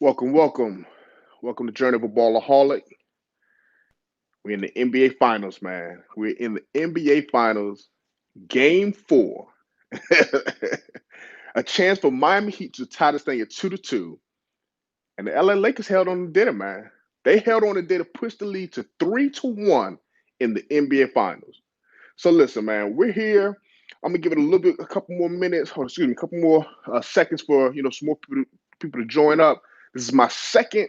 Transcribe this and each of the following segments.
Welcome, welcome. Welcome to Journey of a Ballaholic. We're in the NBA Finals, man. We're in the NBA Finals, Game 4. A chance for Miami Heat to tie this thing at 2-2. And the LA Lakers held on and did it, man. They held on and did it, pushed the lead to 3-1 in the NBA Finals. So listen, man, we're here. I'm gonna give it a couple more minutes, or excuse me, a couple more seconds for some more people to join up. This is my second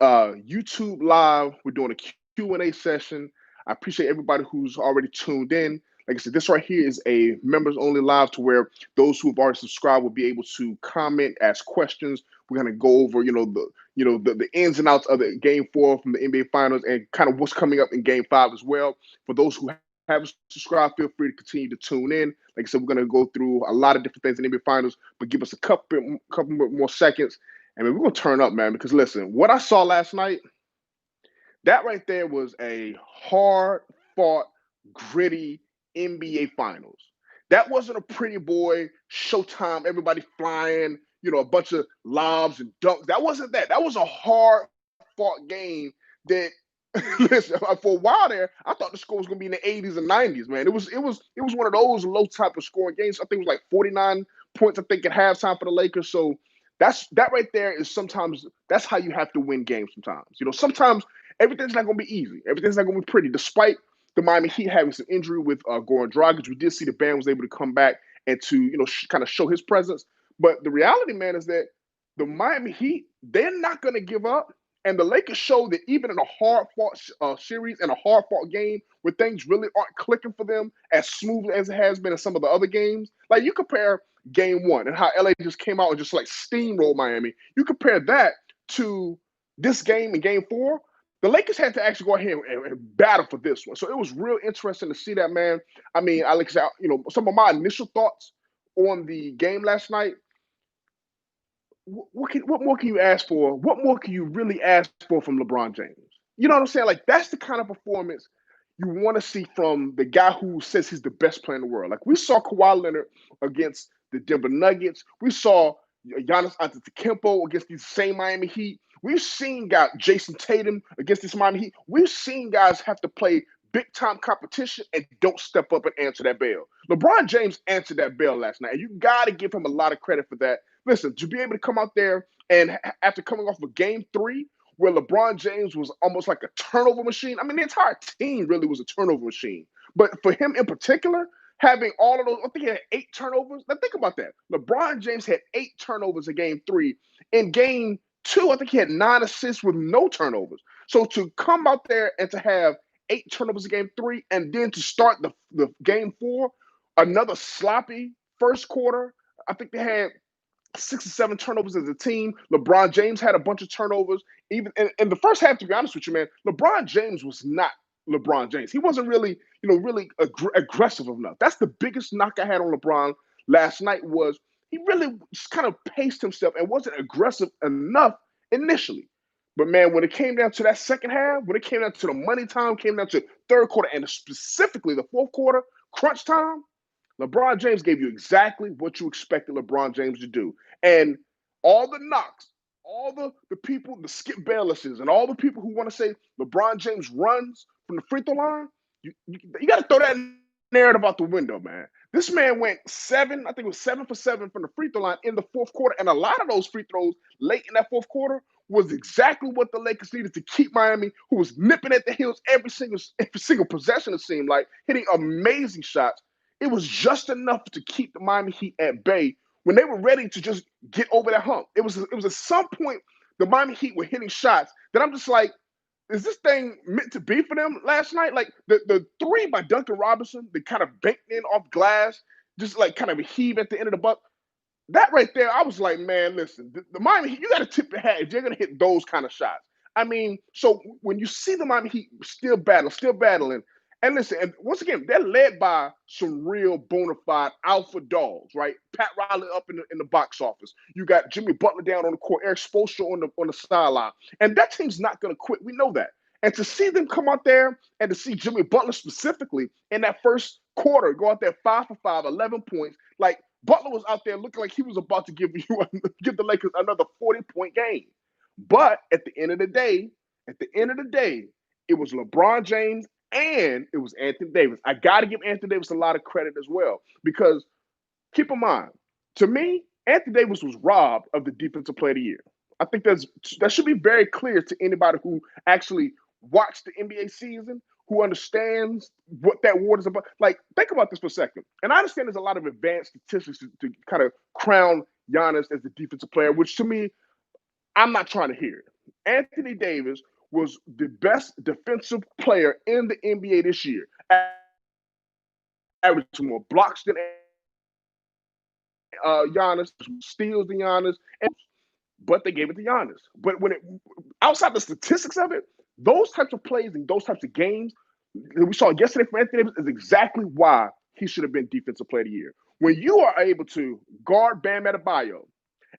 YouTube live. We're doing a Q&A session. I appreciate everybody who's already tuned in. Like I said, this right here is a members only live to where those who have already subscribed will be able to comment, ask questions. We're gonna go over, the ins and outs of the game 4 from the NBA Finals and kind of what's coming up in game 5 as well. For those who haven't subscribed, feel free to continue to tune in. Like I said, we're gonna go through a lot of different things in the NBA Finals, but give us a couple more seconds. And we're gonna turn up, man, because listen, what I saw last night, that right there was a hard fought, gritty NBA Finals. That wasn't a pretty boy Showtime, everybody flying, a bunch of lobs and dunks. That wasn't that. That was a hard fought game that listen, for a while there, I thought the score was gonna be in the 80s and 90s, man. It was one of those low type of scoring games. I think it was like 49 points, I think, at halftime for the Lakers. So that right there is sometimes that's how you have to win games sometimes. Sometimes everything's not going to be easy. Everything's not going to be pretty. Despite the Miami Heat having some injury with Goran Dragic, we did see the band was able to come back and to kind of show his presence. But the reality, man, is that the Miami Heat, they're not going to give up. And the Lakers showed that even in a hard fought series and a hard fought game where things really aren't clicking for them as smooth as it has been in some of the other games, like you compare game 1 and how LA just came out and just like steamrolled Miami. You compare that to this game in game 4, the Lakers had to actually go ahead and battle for this one. So it was real interesting to see that, man. I mean, Alex, some of my initial thoughts on the game last night. What more can you ask for? What more can you really ask for from LeBron James? You know what I'm saying? Like that's the kind of performance you want to see from the guy who says he's the best player in the world. Like we saw Kawhi Leonard against the Denver Nuggets. We saw Giannis Antetokounmpo against these same Miami Heat. We've seen guys, Jason Tatum against this Miami Heat. We've seen guys have to play big time competition and don't step up and answer that bell. LeBron James answered that bell last night, and you got to give him a lot of credit for that. Listen, to be able to come out there and after coming off of game 3, where LeBron James was almost like a turnover machine. I mean, the entire team really was a turnover machine. But for him in particular, having all of those, I think he had 8 turnovers. Now think about that. LeBron James had 8 turnovers in game 3. In game 2, I think he had 9 assists with no turnovers. So to come out there and to have 8 turnovers in game 3 and then to start the game 4, another sloppy first quarter. I think they had 6 or 7 turnovers as a team. LeBron James had a bunch of turnovers. Even in the first half, to be honest with you, man, LeBron James was not LeBron James. He wasn't really, really aggressive enough. That's the biggest knock I had on LeBron last night was he really just kind of paced himself and wasn't aggressive enough initially. But man, when it came down to that second half, when it came down to the money time, came down to third quarter, and specifically the fourth quarter, crunch time, LeBron James gave you exactly what you expected LeBron James to do. And all the knocks, all the people, the Skip Baylesses, and all the people who want to say LeBron James runs from the free throw line, you got to throw that narrative out the window, man. This man went 7, I think it was 7 for 7 from the free throw line in the fourth quarter. And a lot of those free throws late in that fourth quarter was exactly what the Lakers needed to keep Miami, who was nipping at the heels every single possession, it seemed like, hitting amazing shots. It was just enough to keep the Miami Heat at bay when they were ready to just get over that hump. It was at some point the Miami Heat were hitting shots that I'm just like, is this thing meant to be for them last night? Like the 3 by Duncan Robinson, they kind of banked in off glass, just like kind of a heave at the end of the buck. That right there, I was like, man, listen, the Miami Heat, you got to tip your hat if you're going to hit those kind of shots. I mean, so when you see the Miami Heat still battling, and listen, and once again, they're led by some real bona fide alpha dogs, right? Pat Riley up in the box office. You got Jimmy Butler down on the court, Eric Spoelstra on the sideline, and that team's not going to quit. We know that. And to see them come out there and to see Jimmy Butler specifically in that first quarter go out there 5 for 5, 11 points, like Butler was out there looking like he was about to give the Lakers another 40-point game. But at the end of the day, it was LeBron James and it was Anthony Davis. I got to give Anthony Davis a lot of credit as well because keep in mind, to me, Anthony Davis was robbed of the Defensive Player of the Year. I think that should be very clear to anybody who actually watched the NBA season, who understands what that award is about. Like, think about this for a second. And I understand there's a lot of advanced statistics to kind of crown Giannis as the defensive player, which to me, I'm not trying to hear it. Anthony Davis was the best defensive player in the NBA this year, averaged more blocks than Giannis, steals than Giannis, but they gave it to Giannis. But when it outside the statistics of it, those types of plays and those types of games that we saw yesterday from Anthony Davis is exactly why he should have been Defensive Player of the Year. When you are able to guard Bam Adebayo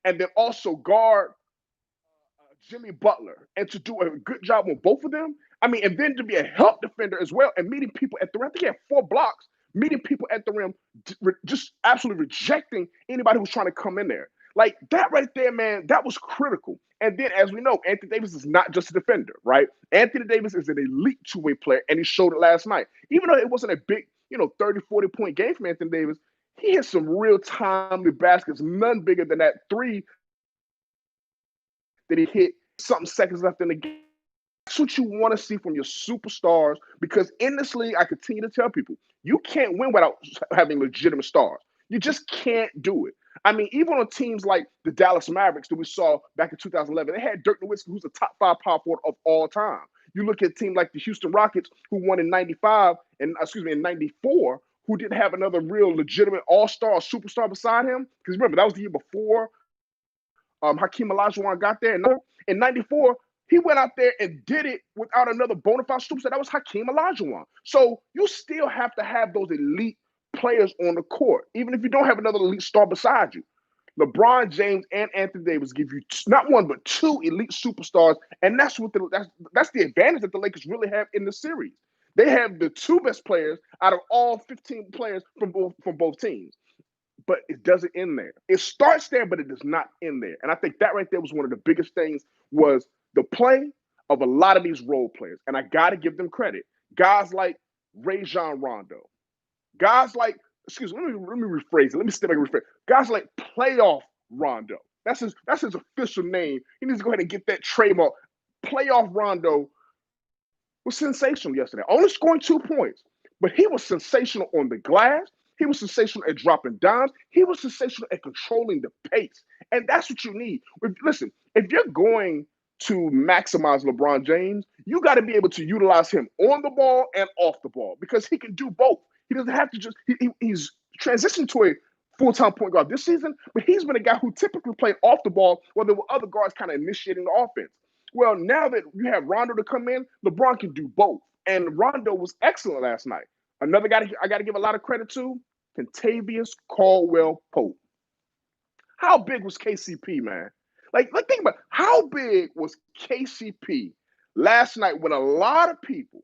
and then also guard Jimmy Butler and to do a good job on both of them, I mean, and then to be a help defender as well and meeting people at the rim. I think he had 4 blocks, meeting people at the rim, just absolutely rejecting anybody who's trying to come in there. Like that right there, man, that was critical. And then, as we know, Anthony Davis is not just a defender, right? Anthony Davis is an elite two-way player, and he showed it last night. Even though it wasn't a big, 30, 40-point game from Anthony Davis, he hit some real timely baskets, none bigger than that three that he hit something seconds left in the game. That's what you want to see from your superstars because in this league, I continue to tell people, you can't win without having legitimate stars. You just can't do it. I mean, even on teams like the Dallas Mavericks that we saw back in 2011, they had Dirk Nowitzki, who's a top 5 power forward of all time. You look at a team like the Houston Rockets, who won in '95 and in '94, who didn't have another real legitimate all-star or superstar beside him. Because remember, that was the year before Hakeem Olajuwon got there. In '94, he went out there and did it without another bona fide superstar. That was Hakeem Olajuwon. So you still have to have those elite players on the court, even if you don't have another elite star beside you. LeBron James and Anthony Davis give you not one but 2 elite superstars, and that's the advantage that the Lakers really have in the series. They have the 2 best players out of all 15 players from both teams. But it doesn't end there. It starts there, but it does not end there. And I think that right there was one of the biggest things was the play of a lot of these role players. And I got to give them credit. Guys like Rajon Rondo. Guys like, excuse me, let me rephrase it. Let me step back and rephrase. Guys like Playoff Rondo. That's his official name. He needs to go ahead and get that trademark. Playoff Rondo was sensational yesterday. Only scoring 2 points, but he was sensational on the glass. He was sensational at dropping dimes. He was sensational at controlling the pace. And that's what you need. Listen, if you're going to maximize LeBron James, you got to be able to utilize him on the ball and off the ball because he can do both. He doesn't have to he's transitioned to a full-time point guard this season, but he's been a guy who typically played off the ball where there were other guards kind of initiating the offense. Well, now that you have Rondo to come in, LeBron can do both. And Rondo was excellent last night. Another guy I got to give a lot of credit to, Kentavious Caldwell-Pope. How big was KCP, man? Like, think about it. How big was KCP last night when a lot of people,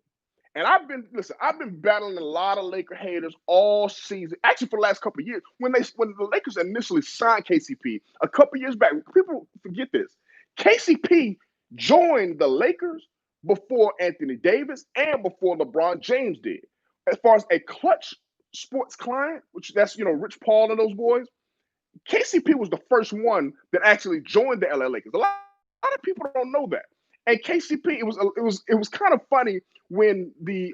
and I've been battling a lot of Laker haters all season, actually for the last couple of years. When the Lakers initially signed KCP a couple of years back, people forget this. KCP joined the Lakers before Anthony Davis and before LeBron James did. As far as a clutch sports client, which that's Rich Paul and those boys, KCP was the first one that actually joined the LA Lakers. A lot of people don't know that. And KCP, it was kind of funny when the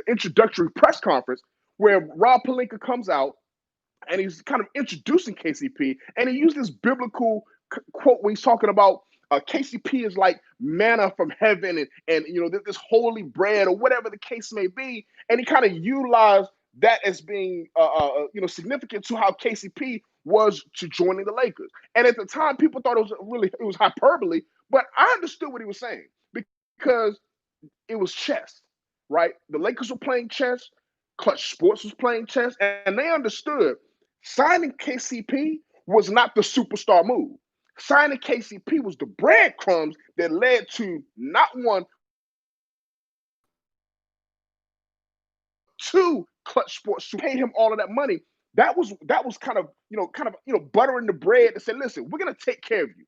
introductory press conference where Rob Pelinka comes out and he's kind of introducing KCP, and he used this biblical quote when he's talking about KCP is like manna from heaven, and this holy bread or whatever the case may be, and he kind of utilized that as being significant to how KCP was to joining the Lakers. And at the time, people thought it was hyperbole, but I understood what he was saying because it was chess, right? The Lakers were playing chess, Clutch Sports was playing chess, and they understood signing KCP was not the superstar move. Signing KCP was the breadcrumbs that led to not one, two Clutch Sports to pay him all of that money that was kind of buttering the bread to say, listen, we're gonna take care of you.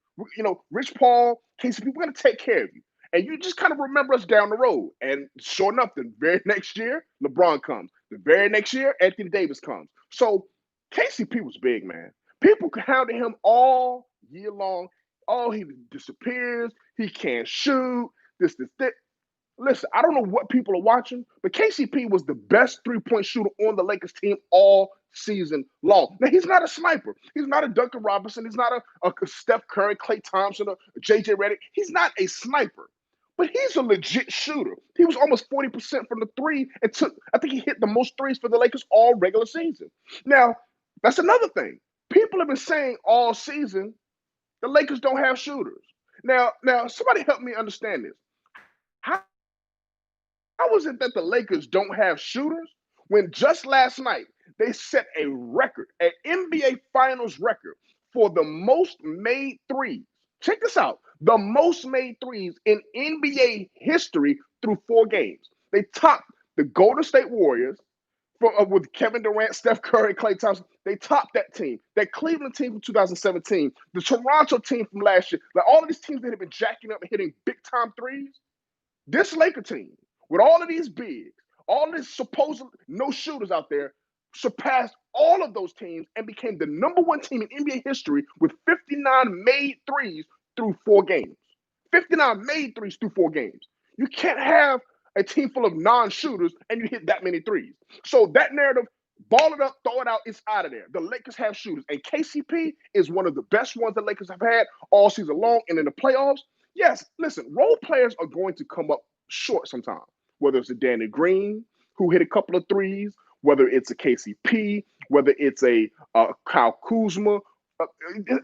Rich Paul, KCP, we're gonna take care of you. And you just kind of remember us down the road. And sure enough, the very next year, LeBron comes. The very next year, Anthony Davis comes. So KCP was big, man. People hounded him all year long. Oh, he disappears. He can't shoot. This. Listen, I don't know what people are watching, but KCP was the best three-point shooter on the Lakers team all season long. Now, he's not a sniper. He's not a Duncan Robinson. He's not a Steph Curry, Klay Thompson, or JJ Redick. He's not a sniper, but he's a legit shooter. He was almost 40% from the three and I think he hit the most threes for the Lakers all regular season. Now, that's another thing. People have been saying all season the Lakers don't have shooters. Now, somebody help me understand this. How How is it that the Lakers don't have shooters when just last night they set a record, an NBA Finals record for the most made threes? Check this out, the most made threes in NBA history through 4 games. They topped the Golden State Warriors with Kevin Durant, Steph Curry, Klay Thompson. They topped that team. That Cleveland team from 2017, the Toronto team from last year, like all of these teams that have been jacking up and hitting big time threes. This Laker team, with all of these bigs, all of these supposed no shooters out there, surpassed all of those teams and became the number one team in NBA history with 59 made threes through 4 games. 59 made threes through 4 games. You can't have a team full of non-shooters and you hit that many threes. So that narrative, ball it up, throw it out, it's out of there. The Lakers have shooters. And KCP is one of the best ones the Lakers have had all season long and in the playoffs. Yes, listen, role players are going to come up short sometimes, whether it's a Danny Green, who hit a couple of threes, whether it's a KCP, whether it's a Kyle Kuzma.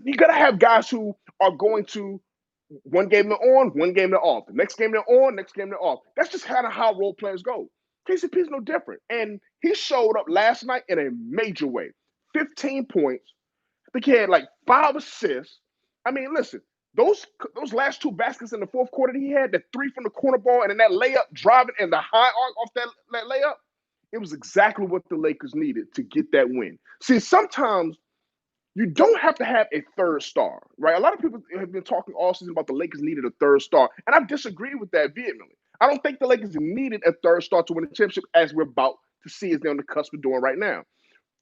You got to have guys who are going to, one game they're on, one game they're off. The next game they're on, next game they're off. That's just kind of how role players go. KCP is no different. And he showed up last night in a major way. 15 points. I think he had like 5 assists. I mean, listen, those last 2 baskets in the fourth quarter that he had, the 3 from the corner ball, and then that layup driving and the high arc off that layup, it was exactly what the Lakers needed to get that win. See, sometimes you don't have to have a third star, right? A lot of people have been talking all season about the Lakers needed a third star, and I disagree with that vehemently. I don't think the Lakers needed a third star to win a championship, as we're about to see as they're on the cusp of doing right now.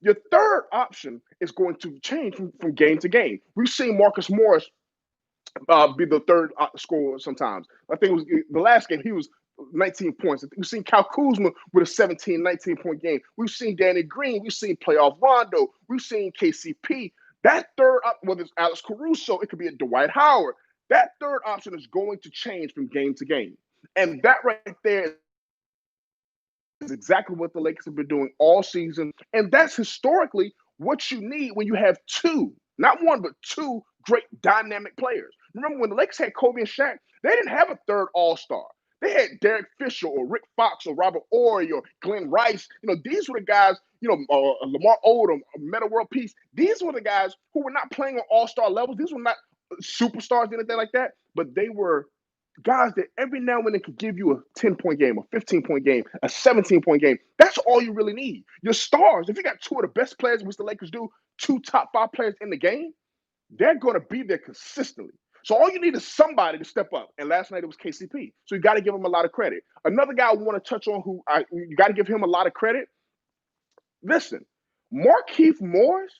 Your third option is going to change from game to game. We've seen Marcus Morris be the third scorer sometimes. I think it was the last game, he was 19 points. We've seen Kyle Kuzma with a 17, 19-point game. We've seen Danny Green. We've seen playoff Rondo. We've seen KCP. That third, whether it's Alex Caruso, it could be a Dwight Howard. That third option is going to change from game to game. And that right there is exactly what the Lakers have been doing all season. And that's historically what you need when you have 2, not 1, but 2 great dynamic players. Remember when the Lakers had Kobe and Shaq, they didn't have a third all-star. They had Derek Fisher or Rick Fox or Robert Horry or Glenn Rice. These were the guys, Lamar Odom, Metta World Peace. These were the guys who were not playing on all-star levels. These were not superstars, anything like that, but they were guys that every now and then could give you a 10-point game, a 15-point game, a 17-point game. That's all you really need. Your stars, if you got 2 of the best players, which the Lakers do, 2 top 5 players in the game, they're going to be there consistently. So all you need is somebody to step up. And last night it was KCP. So you got to give him a lot of credit. Another guy I want to touch on who you got to give him a lot of credit. Listen, Markieff Morris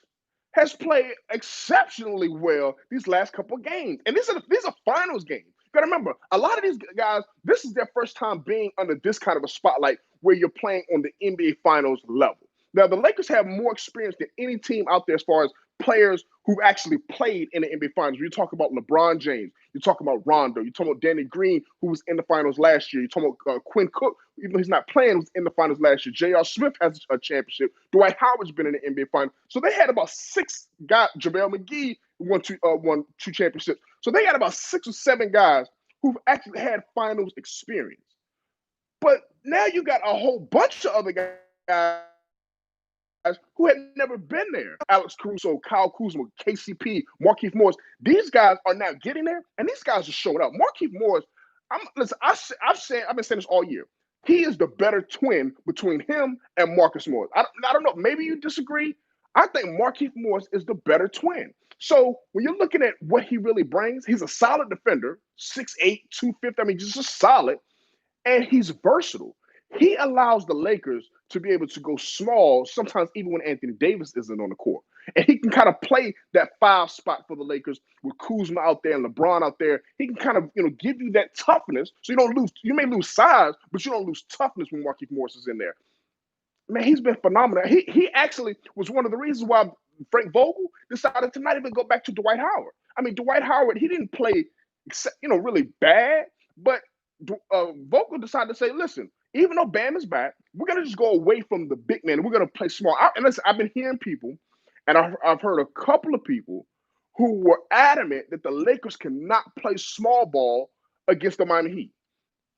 has played exceptionally well these last couple of games. And these are finals games. You got to remember, a lot of these guys, this is their first time being under this kind of a spotlight where you're playing on the NBA Finals level. Now, the Lakers have more experience than any team out there as far as players who actually played in the NBA Finals. You talk about LeBron James. You talk about Rondo. You talk about Danny Green, who was in the Finals last year. You talk about Quinn Cook, even though he's not playing, was in the Finals last year. J.R. Smith has a championship. Dwight Howard's been in the NBA Finals. So they had about 6 guys. JaVale McGee won 2 championships. So they had about 6 or 7 guys who've actually had Finals experience. But now you got a whole bunch of other guys who had never been there. Alex Caruso, Kyle Kuzma, KCP, Markieff Morris. These guys are now getting there, and these guys are showing up. Markieff Morris, I've been saying this all year. He is the better twin between him and Marcus Morris. I don't know. Maybe you disagree. I think Markieff Morris is the better twin. So when you're looking at what he really brings, he's a solid defender, 6'8", 250. I mean, just solid, and he's versatile. He allows the Lakers to be able to go small, sometimes even when Anthony Davis isn't on the court. And he can kind of play that 5 spot for the Lakers with Kuzma out there and LeBron out there. He can kind of, give you that toughness. So you don't lose, you may lose size, but you don't lose toughness when Markieff Morris is in there. Man, he's been phenomenal. He actually was one of the reasons why Frank Vogel decided to not even go back to Dwight Howard. I mean, Dwight Howard, he didn't play, really bad, but Vogel decided to say, listen, even though Bam is back, we're going to just go away from the big man. We're going to play small. And listen, I've been hearing people, and I've heard a couple of people who were adamant that the Lakers cannot play small ball against the Miami Heat.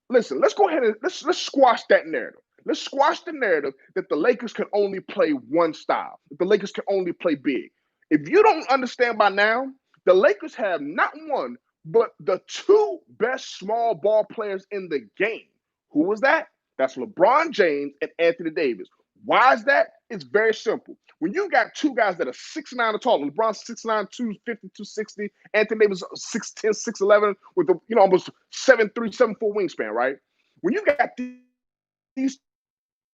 Listen, let's go ahead and let's squash that narrative. Let's squash the narrative that the Lakers can only play one style, that the Lakers can only play big. If you don't understand by now, the Lakers have not one, but the 2 best small ball players in the game. Who was that? That's LeBron James and Anthony Davis. Why is that? It's very simple. When you got 2 guys that are 6'9" or taller, LeBron 6'9", 250, 260, Anthony Davis 6'10", 6'11", with almost 7'3", 7'4" wingspan, right? When you got these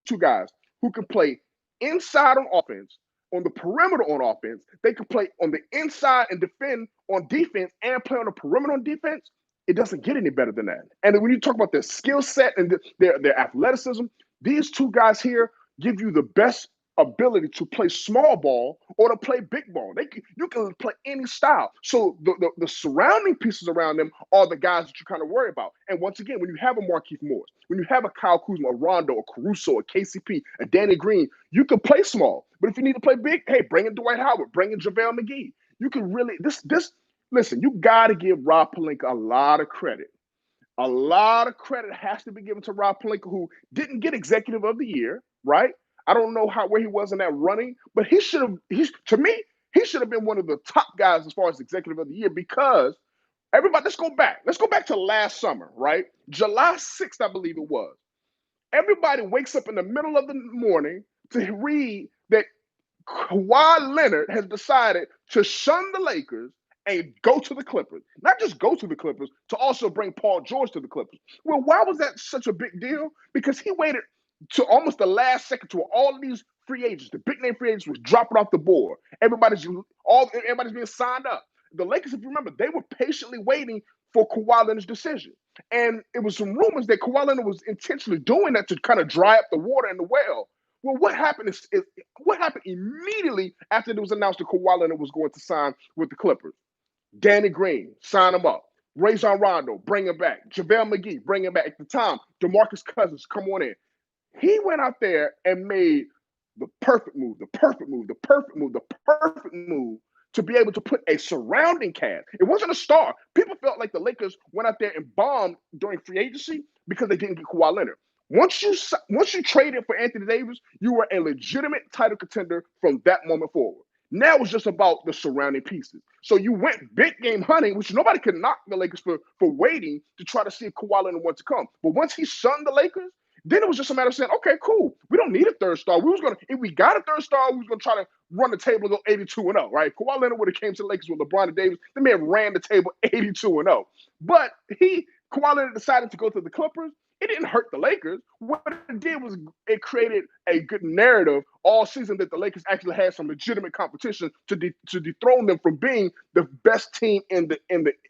2 guys who can play inside on offense, on the perimeter on offense, they can play on the inside and defend on defense and play on the perimeter on defense. It doesn't get any better than that. And when you talk about their skill set and their athleticism, these 2 guys here give you the best ability to play small ball or to play big ball. You can play any style. So the surrounding pieces around them are the guys that you kind of worry about. And once again, when you have a Markieff Morris, when you have a Kyle Kuzma, a Rondo, a Caruso, a KCP, a Danny Green, you can play small. But if you need to play big, hey, bring in Dwight Howard, bring in JaVale McGee. You can really listen, you got to give Rob Pelinka a lot of credit. A lot of credit has to be given to Rob Pelinka, who didn't get Executive of the Year, right? I don't know where he was in that running, but he should have. To me, he should have been one of the top guys as far as Executive of the Year, because everybody. Let's go back. Let's go back to last summer, right? July 6th, I believe it was. Everybody wakes up in the middle of the morning to read that Kawhi Leonard has decided to shun the Lakers and go to the Clippers. Not just go to the Clippers, to also bring Paul George to the Clippers. Well, why was that such a big deal? Because he waited to almost the last second to all of these free agents. The big name free agents was dropping off the board. Everybody's being signed up. The Lakers, if you remember, they were patiently waiting for Kawhi Leonard's decision. And it was some rumors that Kawhi Leonard was intentionally doing that to kind of dry up the water in the well. Well, what happened what happened immediately after it was announced that Kawhi Leonard was going to sign with the Clippers? Danny Green, sign him up. Rajon Rondo, bring him back. JaVale McGee, bring him back. At the time, DeMarcus Cousins, come on in. He went out there and made the perfect move to be able to put a surrounding cast. It wasn't a star. People felt like the Lakers went out there and bombed during free agency because they didn't get Kawhi Leonard. Once you traded for Anthony Davis, you were a legitimate title contender from that moment forward. Now it's just about the surrounding pieces. So you went big game hunting, which nobody could knock the Lakers for waiting to try to see if Kawhi Leonard wanted to come. But once he shunned the Lakers, then it was just a matter of saying, okay, cool. We don't need a third star. If we got a third star, we was gonna try to run the table and go 82-0, right? Kawhi Leonard would have came to the Lakers with LeBron and Davis. They may have ran the table 82-0. But Kawhi Leonard decided to go to the Clippers. It didn't hurt the Lakers. What it did was it created a good narrative all season that the Lakers actually had some legitimate competition to dethrone them from being the best team in the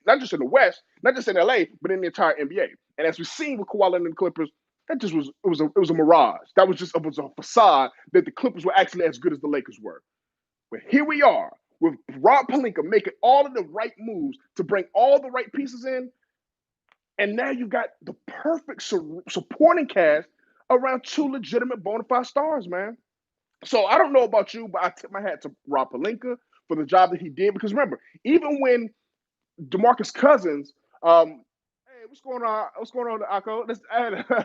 not just in the West, not just in LA, but in the entire NBA. And as we've seen with Kawhi Leonard and the Clippers, that just was a mirage. That was a facade that the Clippers were actually as good as the Lakers were. But here we are with Rob Pelinka making all of the right moves to bring all the right pieces in. And now you got the perfect supporting cast around 2 legitimate bona fide stars, man. So I don't know about you, but I tip my hat to Rob Pelinka for the job that he did. Because remember, even when DeMarcus Cousins, hey, what's going on? What's going on, Akko?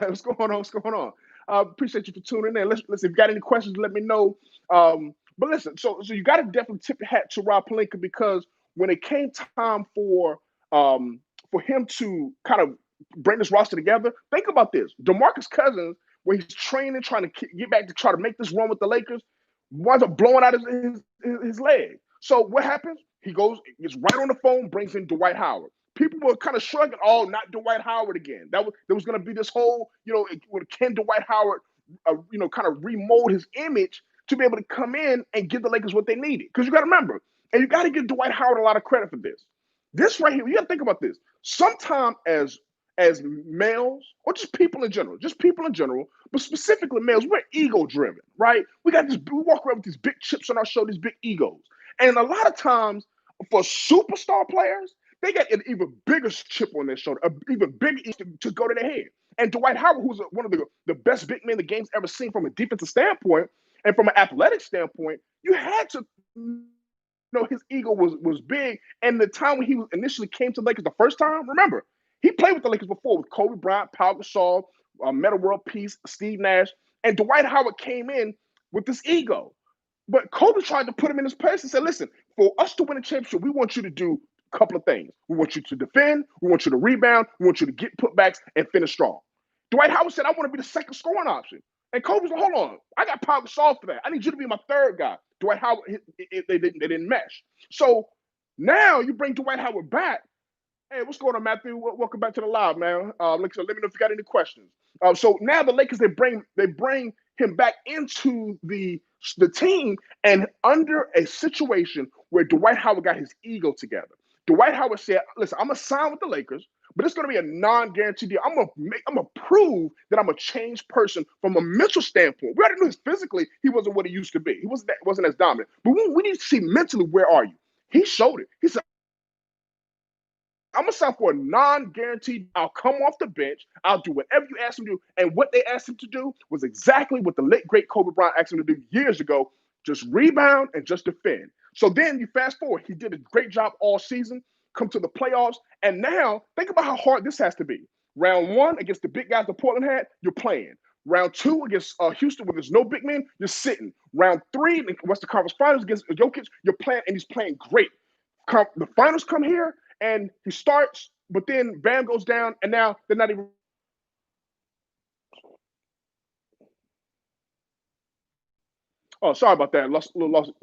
What's going on? Appreciate you for tuning in. Listen, if you got any questions, let me know. But listen, so you got to definitely tip your hat to Rob Pelinka, because when it came time for him to kind of bring this roster together, think about this. DeMarcus Cousins, when he's training, trying to get back to try to make this run with the Lakers, winds up blowing out his leg. So what happens? He goes, gets right on the phone, brings in Dwight Howard. People were kind of shrugging, oh, not Dwight Howard again. There was going to be this whole, can Dwight Howard, kind of remold his image to be able to come in and give the Lakers what they needed. Because you got to remember, and you got to give Dwight Howard a lot of credit for this. This right here, you got to think about this. Sometimes as males, or just people in general, but specifically males, we're ego driven, right? We walk around with these big chips on our shoulder, these big egos. And a lot of times for superstar players, they got an even bigger chip on their shoulder, an even bigger to go to their head. And Dwight Howard, who's one of the best big men the game's ever seen from a defensive standpoint and from an athletic standpoint, you had to his ego was big. And the time when he initially came to the Lakers the first time, remember, he played with the Lakers before with Kobe Bryant, Pau Gasol, Metta World Peace, Steve Nash, and Dwight Howard came in with this ego. But Kobe tried to put him in his place and said, listen, for us to win a championship, we want you to do a couple of things. We want you to defend, we want you to rebound, we want you to get putbacks and finish strong. Dwight Howard said, I want to be the second scoring option. And Kobe's like, hold on, I got Pau Gasol for that. I need you to be my third guy. Dwight Howard, they didn't mesh. So now you bring Dwight Howard back. Hey, what's going on, Matthew? Welcome back to the live, man. Let me know if you got any questions. So now the Lakers, they bring him back into the team, and under a situation where Dwight Howard got his ego together. Dwight Howard said, listen, I'm going to sign with the Lakers, but it's going to be a non-guaranteed deal. I'm going to prove that I'm a changed person from a mental standpoint. We already knew physically he wasn't what he used to be. He wasn't as dominant. But we need to see mentally, where are you? He showed it. He said, I'm going to sign for a non-guaranteed. I'll come off the bench. I'll do whatever you ask him to do. And what they asked him to do was exactly what the late, great Kobe Bryant asked him to do years ago. Just rebound and just defend. So then you fast forward. He did a great job all season, come to the playoffs. And now think about how hard this has to be. Round one against the big guys that Portland had, you're playing. Round two against Houston, where there's no big men, you're sitting. Round three in the Western Conference Finals against Jokic, you're playing, and he's playing great. The finals come here, and he starts, but then Bam goes down, and now they're not even. Oh, sorry about that. Lost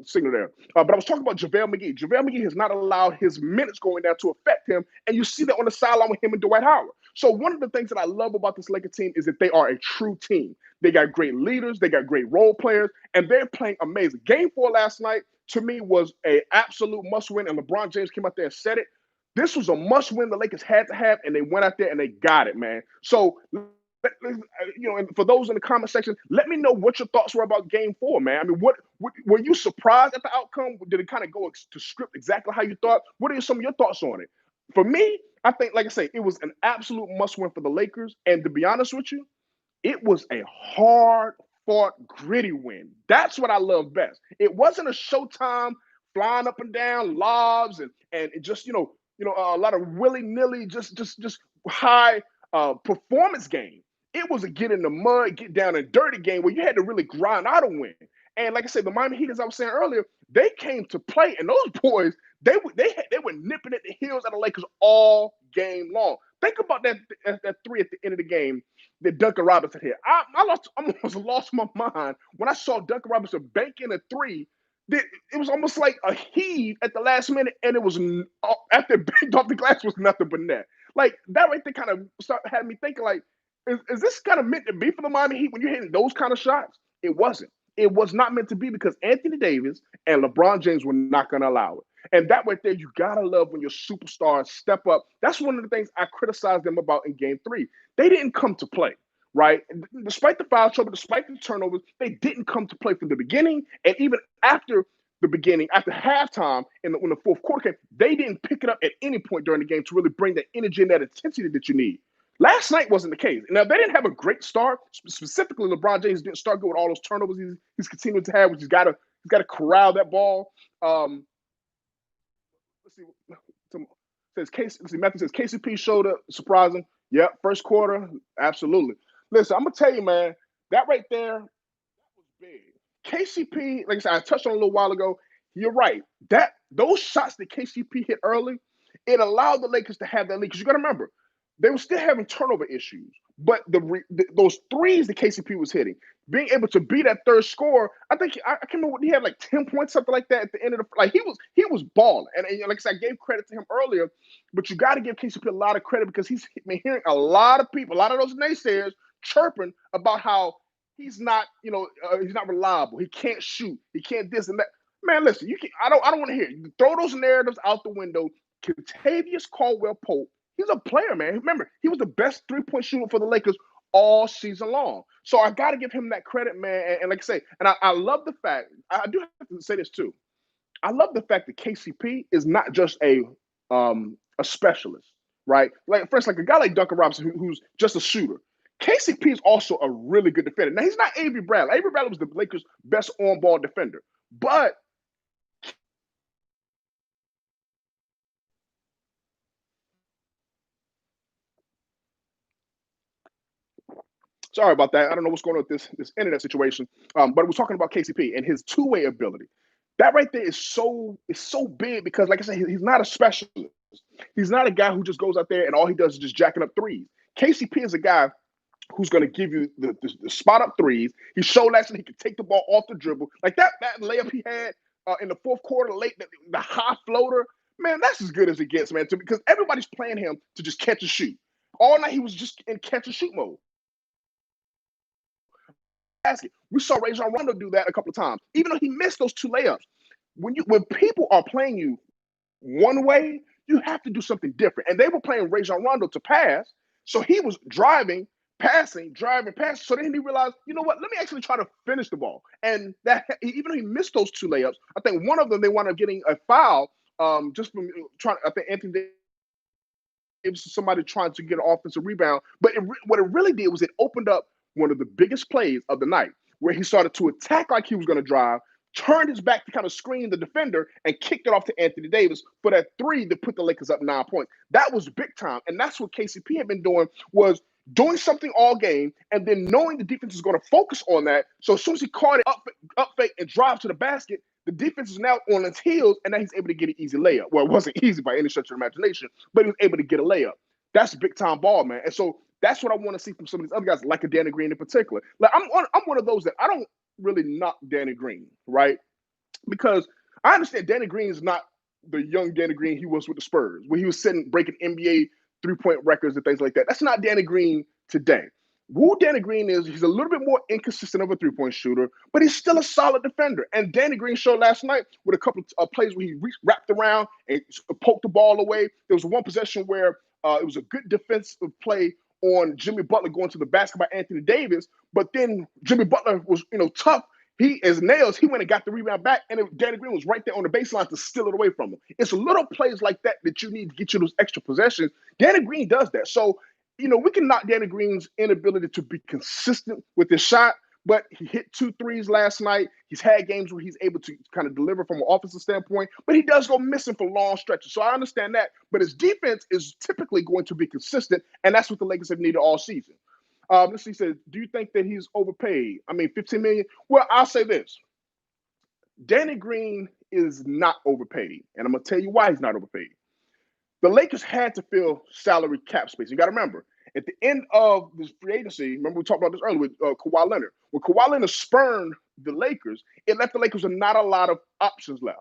signal there. But I was talking about JaVale McGee. JaVale McGee has not allowed his minutes going down to affect him, and you see that on the sideline with him and Dwight Howard. So one of the things that I love about this Lakers team is that they are a true team. They got great leaders, they got great role players, and they're playing amazing. Game 4 last night, to me, was an absolute must-win, and LeBron James came out there and said it. This was a must-win the Lakers had to have, and they went out there and they got it, man. So, and for those in the comment section, let me know what your thoughts were about Game 4, man. I mean, what were you surprised at the outcome? Did it kind of go to script exactly how you thought? What are some of your thoughts on it? For me, I think, like I say, it was an absolute must-win for the Lakers, and to be honest with you, it was a hard-fought, gritty win. That's what I love best. It wasn't a Showtime flying up and down lobs and just a lot of willy-nilly, just high performance game. It was a get in the mud, get down and dirty game where you had to really grind out a win. And like I said, the Miami Heat, as I was saying earlier, they came to play, and those boys, they were nipping at the heels of the Lakers all game long. Think about that three at the end of the game that Duncan Robinson hit. I almost lost my mind when I saw Duncan Robinson bank in a three. It was almost like a heave at the last minute, and it was after it banked off the glass was nothing but net. Like that right there kind of had me thinking, like, is this kind of meant to be for the Miami Heat when you're hitting those kind of shots? It wasn't. It was not meant to be because Anthony Davis and LeBron James were not going to allow it. And that right there, you got to love when your superstars step up. That's one of the things I criticized them about in Game 3. They didn't come to play, right? Despite the foul trouble, despite the turnovers, they didn't come to play from the beginning. And even after the beginning, after halftime, when the fourth quarter came, they didn't pick it up at any point during the game to really bring that energy and that intensity that you need. Last night wasn't the case. Now, they didn't have a great start. Specifically, LeBron James didn't start good with all those turnovers he's continuing to have, which he's got to corral that ball. Let's see. Matthew says KCP showed up, surprising. Yeah, first quarter, absolutely. Listen, I'm gonna tell you, man, that right there, that was big. KCP, like I said, I touched on a little while ago. You're right. Those shots that KCP hit early, it allowed the Lakers to have that lead. Because you got to remember, they were still having turnover issues. But those threes that KCP was hitting, being able to be that third scorer, I think I can't remember what he had, like 10 points, something like that at the end of the like he was balling. And like I said, I gave credit to him earlier, but you got to give KCP a lot of credit because he's been hearing a lot of people, a lot of those naysayers chirping about how he's not reliable. He can't shoot. He can't this and that. Man, listen, I don't want to hear it. Throw those narratives out the window. Kentavious Caldwell Pope, he's a player, man. Remember, he was the best three-point shooter for the Lakers all season long. So I got to give him that credit, man. And like I say, and I love the fact, I do have to say this too. I love the fact that KCP is not just a specialist, right? Like, for instance, like a guy like Duncan Robinson, who's just a shooter. KCP is also a really good defender. Now, he's not Avery Bradley. Avery Bradley was the Lakers' best on-ball defender. But sorry about that. I don't know what's going on with this internet situation. But we're talking about KCP and his two-way ability. That right there is so big because, like I said, he's not a specialist. He's not a guy who just goes out there and all he does is just jacking up threes. KCP is a guy who's going to give you the spot up threes. He showed last night he could take the ball off the dribble. Like that layup he had in the fourth quarter, late, the high floater, man, that's as good as it gets, man, because everybody's playing him to just catch and shoot. All night he was just in catch and shoot mode. Basket. We saw Rajon Rondo do that a couple of times, even though he missed those two layups. When people are playing you one way, you have to do something different. And they were playing Rajon Rondo to pass, so he was driving, passing, driving, passing. So then he realized, you know what? Let me actually try to finish the ball. And that, even though he missed those two layups, I think one of them they wound up getting a foul just from trying. I think Anthony Davis, somebody trying to get an offensive rebound. But what it really did was it opened up one of the biggest plays of the night, where he started to attack like he was going to drive, turned his back to kind of screen the defender, and kicked it off to Anthony Davis for that three to put the Lakers up 9 points. That was big time, and that's what KCP had been doing, was doing something all game, and then knowing the defense is going to focus on that. So as soon as he caught it up fake and drive to the basket, the defense is now on its heels, and now he's able to get an easy layup. Well, it wasn't easy by any stretch of the imagination, but he was able to get a layup. That's big time ball, man. And so that's what I want to see from some of these other guys, like a Danny Green in particular. Like I'm one of those that I don't really knock Danny Green, right? Because I understand Danny Green is not the young Danny Green he was with the Spurs, where he was breaking NBA three-point records and things like that. That's not Danny Green today. Who Danny Green is, he's a little bit more inconsistent of a three-point shooter, but he's still a solid defender. And Danny Green showed last night with a couple of plays where he wrapped around and poked the ball away. There was one possession where it was a good defensive play on Jimmy Butler going to the basket by Anthony Davis, but then Jimmy Butler was, tough. He, as nails, he went and got the rebound back, and Danny Green was right there on the baseline to steal it away from him. It's little plays like that that you need to get you those extra possessions. Danny Green does that. So, we can knock Danny Green's inability to be consistent with his shot, but he hit 2 threes last night. He's had games where he's able to kind of deliver from an offensive standpoint, but he does go missing for long stretches. So I understand that, but his defense is typically going to be consistent, and that's what the Lakers have needed all season. Let's see, said, do you think that he's overpaid? I mean, $15 million? Well, I'll say this. Danny Green is not overpaid, and I'm going to tell you why he's not overpaid. The Lakers had to fill salary cap space. You got to remember, at the end of this free agency, remember we talked about this earlier with Kawhi Leonard. When Kawhi Leonard spurned the Lakers, it left the Lakers with not a lot of options left.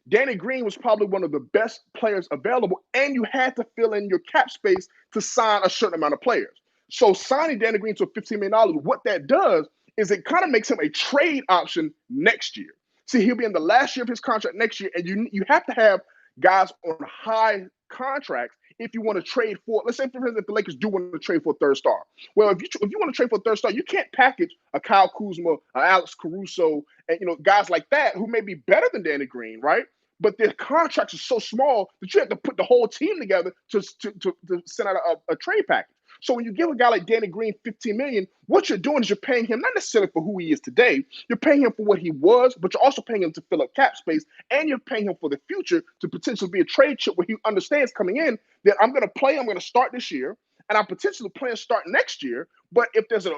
Danny Green was probably one of the best players available, and you had to fill in your cap space to sign a certain amount of players. So signing Danny Green to $15 million, what that does is it kind of makes him a trade option next year. See, he'll be in the last year of his contract next year, and you have to have guys on high contracts if you want to trade for, let's say, for instance, if the Lakers do want to trade for a third star. Well, if you want to trade for a third star, you can't package a Kyle Kuzma, Alex Caruso, and guys like that who may be better than Danny Green, right? But their contracts are so small that you have to put the whole team together to send out a trade package. So when you give a guy like Danny Green $15 million, what you're doing is you're paying him not necessarily for who he is today. You're paying him for what he was, but you're also paying him to fill up cap space, and you're paying him for the future to potentially be a trade chip where he understands coming in that I'm going to start this year, and I'm potentially playing start next year. But if there's an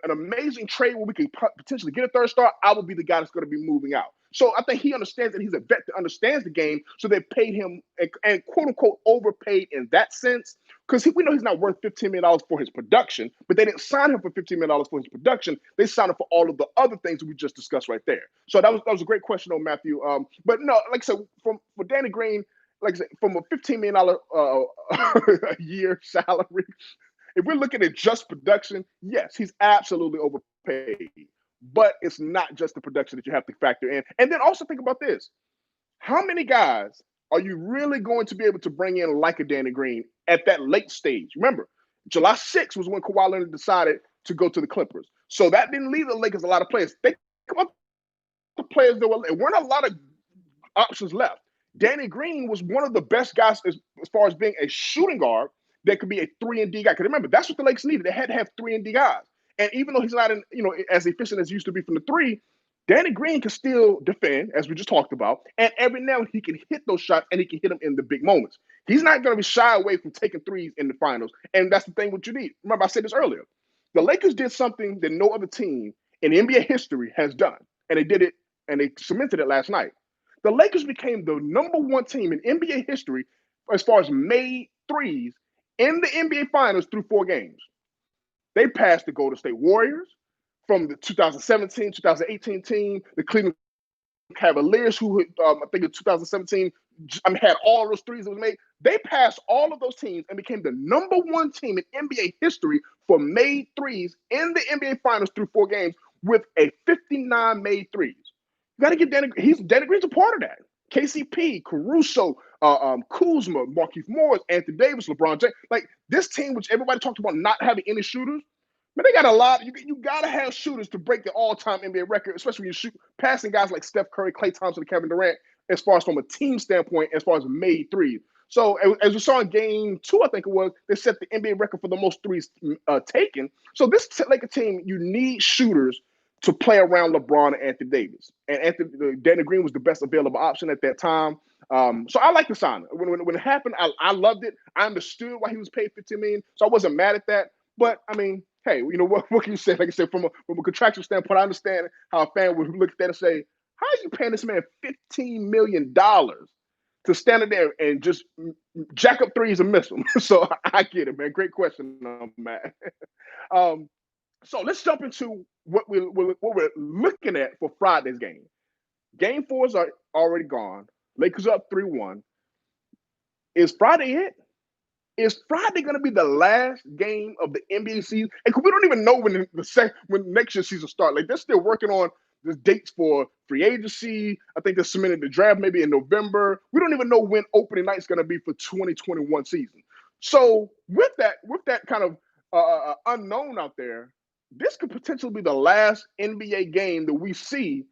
amazing trade where we can potentially get a third star, I will be the guy that's going to be moving out. So I think he understands that he's a vet that understands the game. So they paid him and quote unquote overpaid in that sense because we know he's not worth $15 million for his production, but they didn't sign him for $15 million for his production. They signed him for all of the other things that we just discussed right there. So that was a great question, though, Matthew. But no, like I said, for Danny Green, like I said, from a $15 million a year salary, if we're looking at just production, yes, he's absolutely overpaid. But it's not just the production that you have to factor in. And then also think about this. How many guys are you really going to be able to bring in like a Danny Green at that late stage? Remember, July 6th was when Kawhi Leonard decided to go to the Clippers. So that didn't leave the Lakers a lot of players. Think about the players there weren't a lot of options left. Danny Green was one of the best guys as far as being a shooting guard that could be a 3-and-D guy. Because remember, that's what the Lakers needed. They had to have 3-and-D guys. And even though he's not as efficient as he used to be from the three, Danny Green can still defend, as we just talked about. And every now and he can hit those shots and he can hit them in the big moments. He's not going to be shy away from taking threes in the finals. And that's the thing what you need. Remember, I said this earlier. The Lakers did something that no other team in NBA history has done. And they did it and they cemented it last night. The Lakers became the number one team in NBA history as far as made threes in the NBA Finals through 4 games. They passed the Golden State Warriors from the 2017, 2018 team, the Cleveland Cavaliers, who I think in 2017 had all those threes that was made. They passed all of those teams and became the number one team in NBA history for made threes in the NBA Finals through 4 games with a 59 made threes. You got to give Danny Green's a part of that. KCP, Caruso, Kuzma, Markieff Morris, Anthony Davis, LeBron James. Like this team, which everybody talked about not having any shooters, man, they got a lot. You got to have shooters to break the all-time NBA record, especially when you shoot passing guys like Steph Curry, Klay Thompson, and Kevin Durant, as far as from a team standpoint, as far as made threes. So as we saw in game 2, I think it was, they set the NBA record for the most threes taken. So this Lakers team, you need shooters to play around LeBron and Anthony Davis. And Danny Green was the best available option at that time. So I like the signing. When it happened, I loved it. I understood why he was paid $15 million, so I wasn't mad at that. But I mean, hey, what can you say? Like I said, from a contractual standpoint, I understand how a fan would look at that and say, "How are you paying this man $15 million to stand there and just jack up threes and miss them?" So I get it, man. Great question, Matt. So let's jump into what we're looking at for Friday's game. Game 4s are already gone. Lakers up 3-1. Is Friday it? Is Friday going to be the last game of the NBA season? And we don't even know when next year's season starts. Like they're still working on the dates for free agency. I think they're submitting the draft maybe in November. We don't even know when opening night is going to be for 2021 season. So with that kind of unknown out there, this could potentially be the last NBA game that we see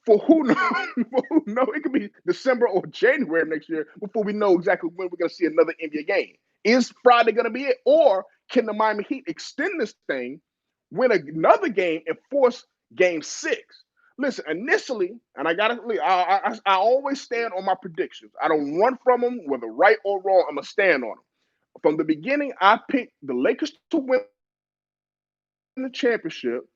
for who knows. It could be December or January next year before we know exactly when we're going to see another NBA game. Is Friday going to be it? Or can the Miami Heat extend this thing, win another game, and force game 6? Listen, initially, and I always stand on my predictions. I don't run from them, whether right or wrong. I'm going to stand on them. From the beginning, I picked the Lakers to win the championship,